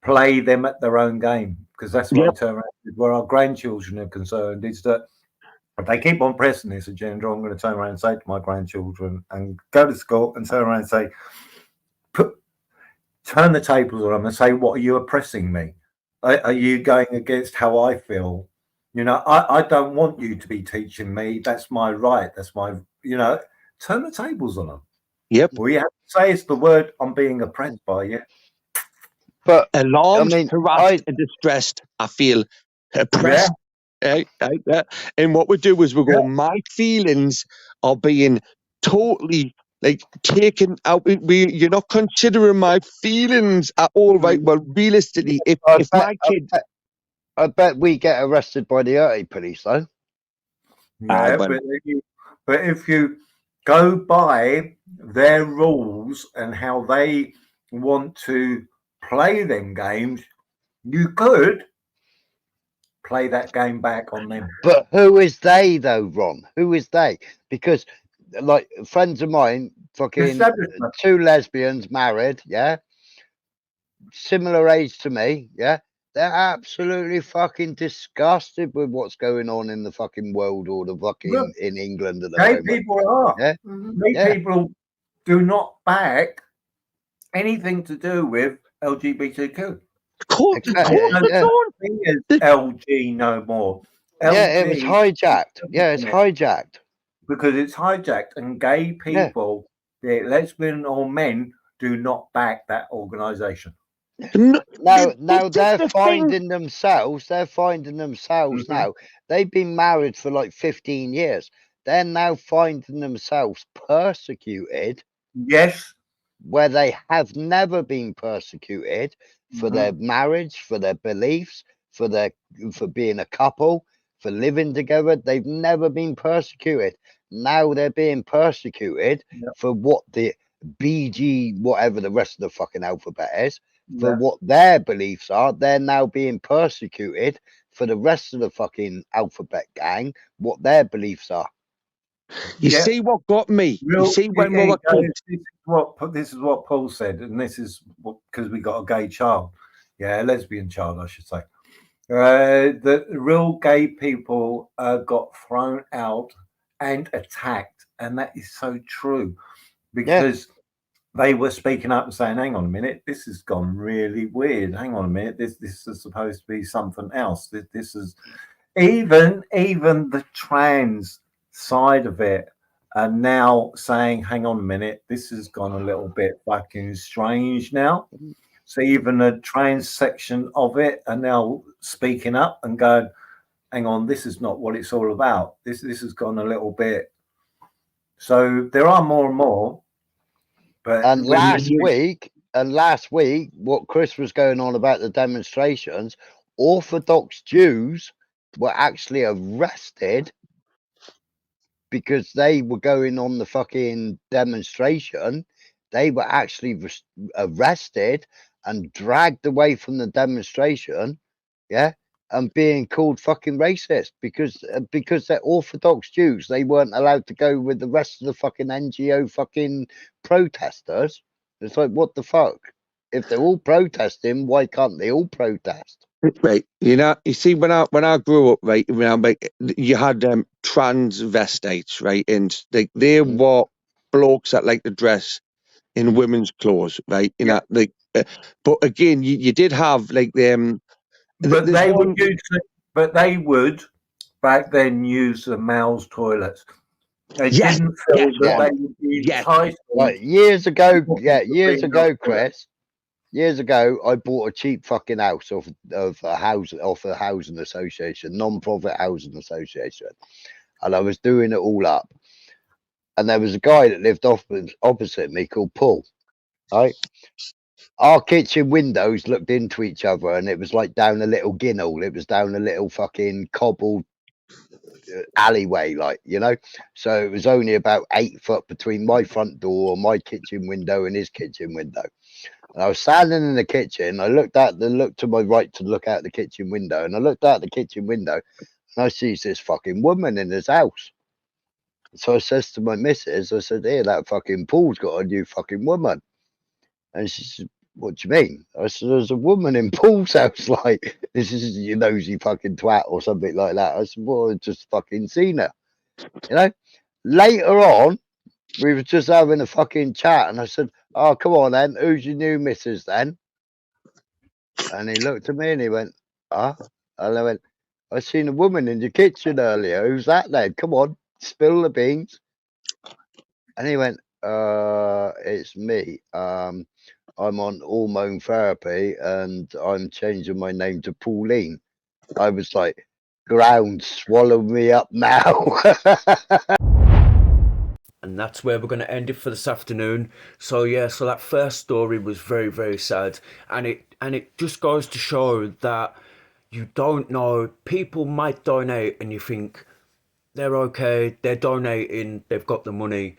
play them at their own game, because that's what I turn around with where our grandchildren are concerned, is that if they keep on pressing this agenda, I'm going to turn around and say to my grandchildren and go to school and turn around and say, turn the tables on them and say, what are you oppressing me? Are you going against how I feel? I don't want you to be teaching me. That's my right. That's my, turn the tables on them. Yep. All you have to say is the word, I'm being oppressed by you. But alarmed, harassed, and distressed, I feel oppressed. Yeah. And what we do is we go, my feelings are being totally taken out. You're not considering my feelings at all, right? Well, realistically, if my kid, I bet we get arrested by the Urti police, though. Yeah, but But if you go by their rules and how they want to play them games, you could play that game back on them. But who is they though, Ron? Who is they? Because like friends of mine, fucking Establishment. 2 lesbians married, yeah, similar age to me, yeah. They're absolutely fucking disgusted with what's going on in the fucking world or the fucking in England at the Gay moment. people are. Yeah, Gay people do not back anything to do with LGBTQ. Exactly, yeah. Thing is LG no more. Yeah, it was LG hijacked. Yeah, it's hijacked. because it's hijacked, and gay people, the lesbian or men, do not back that organisation. Now they're finding themselves. They're finding themselves Mm-hmm. now. They've been married for like 15 years. They're now finding themselves persecuted. Yes. Where they have never been persecuted for Mm-hmm. their marriage, for their beliefs, for being a couple, for living together. They've never been persecuted. Now they're being persecuted for what the BG, whatever the rest of the fucking alphabet is, for what their beliefs are. They're now being persecuted for the rest of the fucking alphabet gang, what their beliefs are. You see what got me? You see when we were kids. This is what Paul said, and this is because we got a gay child, a lesbian child, I should say. The real gay people got thrown out and attacked, and that is so true because they were speaking up and saying, "Hang on a minute, this has gone really weird. Hang on a minute, this is supposed to be something else. This is even the trans side of it are now saying, hang on a minute, this has gone a little bit fucking strange now." So even the trans section of it are now speaking up and going, hang on, this is not what it's all about. This has gone a little bit. So there are more and more. But and last week, what Chris was going on about the demonstrations, Orthodox Jews were actually arrested because they were going on the fucking demonstration. They were actually arrested and dragged away from the demonstration, and being called fucking racist because they're Orthodox Jews. They weren't allowed to go with the rest of the fucking NGO fucking protesters. It's like, what the fuck? If they're all protesting, why can't they all protest? Right, you see, when I grew up, right, you had transvestites, right, and they were blokes that like to dress in women's clothes, right, but again, you did have like them. But they would back then use the males' toilets. They didn't feel that they would be entitled. Like years ago, Chris. Years ago, I bought a cheap fucking house off a housing association, non-profit housing association, and I was doing it all up. And there was a guy that lived opposite me called Paul. Right, our kitchen windows looked into each other, and it was like down a little ginnel. It was down a little fucking cobbled alleyway, so it was only about 8 foot between my front door, my kitchen window, and his kitchen window. And I was standing in the kitchen. I looked to my right to look out the kitchen window, and I looked out the kitchen window, and I sees this fucking woman in his house. So I says to my missus, I said, "Here, that fucking Paul's got a new fucking woman." And she said, "What do you mean?" I said, "There's a woman in Paul's house, like, this is you nosy fucking twat," or something like that. I said, "Well, I just fucking seen her." Later on, we were just having a fucking chat, and I said, "Oh, come on then, who's your new missus then?" And he looked at me and he went, "Ah," and I went, "I seen a woman in your kitchen earlier. Who's that then? Come on, spill the beans." And he went, "It's me. I'm on hormone therapy and I'm changing my name to Pauline." I was like, ground swallow me up now. And that's where we're going to end it for this afternoon. So that first story was very, very sad, and it just goes to show that you don't know. People might donate, and you think, they're okay, they're donating, they've got the money.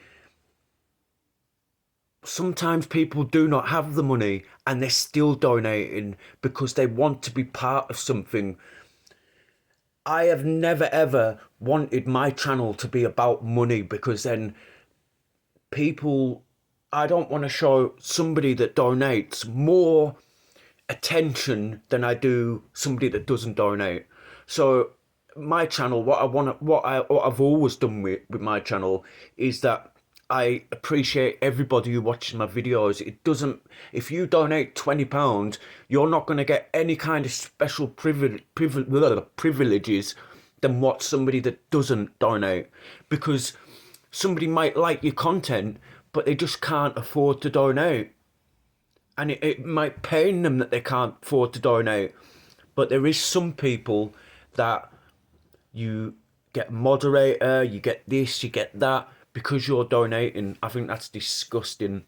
Sometimes people do not have the money and they're still donating because they want to be part of something. I have never ever wanted my channel to be about money, because then people, I don't want to show somebody that donates more attention than I do somebody that doesn't donate. So my channel, what I've always done with my channel is that I appreciate everybody who watches my videos. It doesn't, if you donate £20, you're not going to get any kind of special privileges than what somebody that doesn't donate, because somebody might like your content but they just can't afford to donate, and it might pain them that they can't afford to donate. But there is some people that you get moderator, you get this, you get that because you're donating. I think that's disgusting.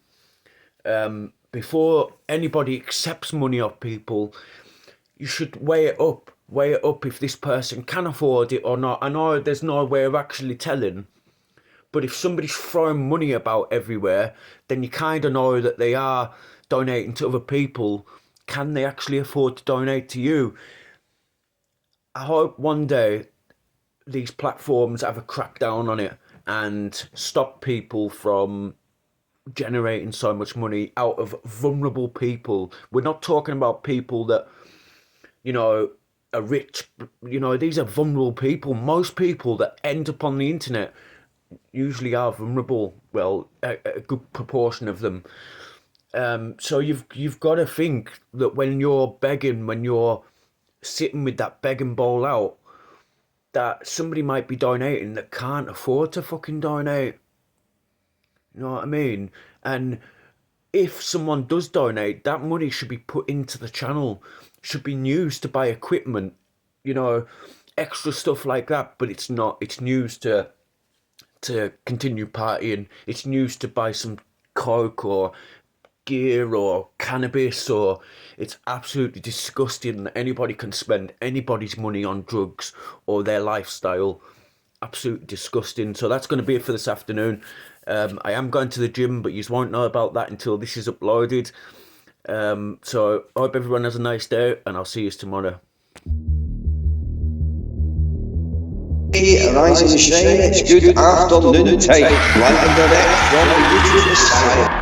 Before anybody accepts money off people, you should weigh it up if this person can afford it or not. I know there's no way of actually telling, but if somebody's throwing money about everywhere, then you kind of know that they are donating to other people. Can they actually afford to donate to you? I hope one day these platforms have a crackdown on it and stop people from generating so much money out of vulnerable people. We're not talking about people that, you know, are rich. You know, these are vulnerable people. Most people that end up on the internet usually are vulnerable. Well, a good proportion of them. So you've got to think that when you're begging, when you're sitting with that begging bowl out, that somebody might be donating that can't afford to fucking donate. You know what I mean? And if someone does donate, that money should be put into the channel, should be used to buy equipment, you know, extra stuff like that. But it's not. It's used to continue partying. It's used to buy some coke or gear or cannabis, or it's absolutely disgusting that anybody can spend anybody's money on drugs or their lifestyle. Absolutely disgusting. So that's going to be it for this afternoon. I am going to the gym, but you won't know about that until this is uploaded. So I hope everyone has a nice day, and I'll see you tomorrow. Rising Shane, it's good afternoon time. Live and direct from the YouTube side.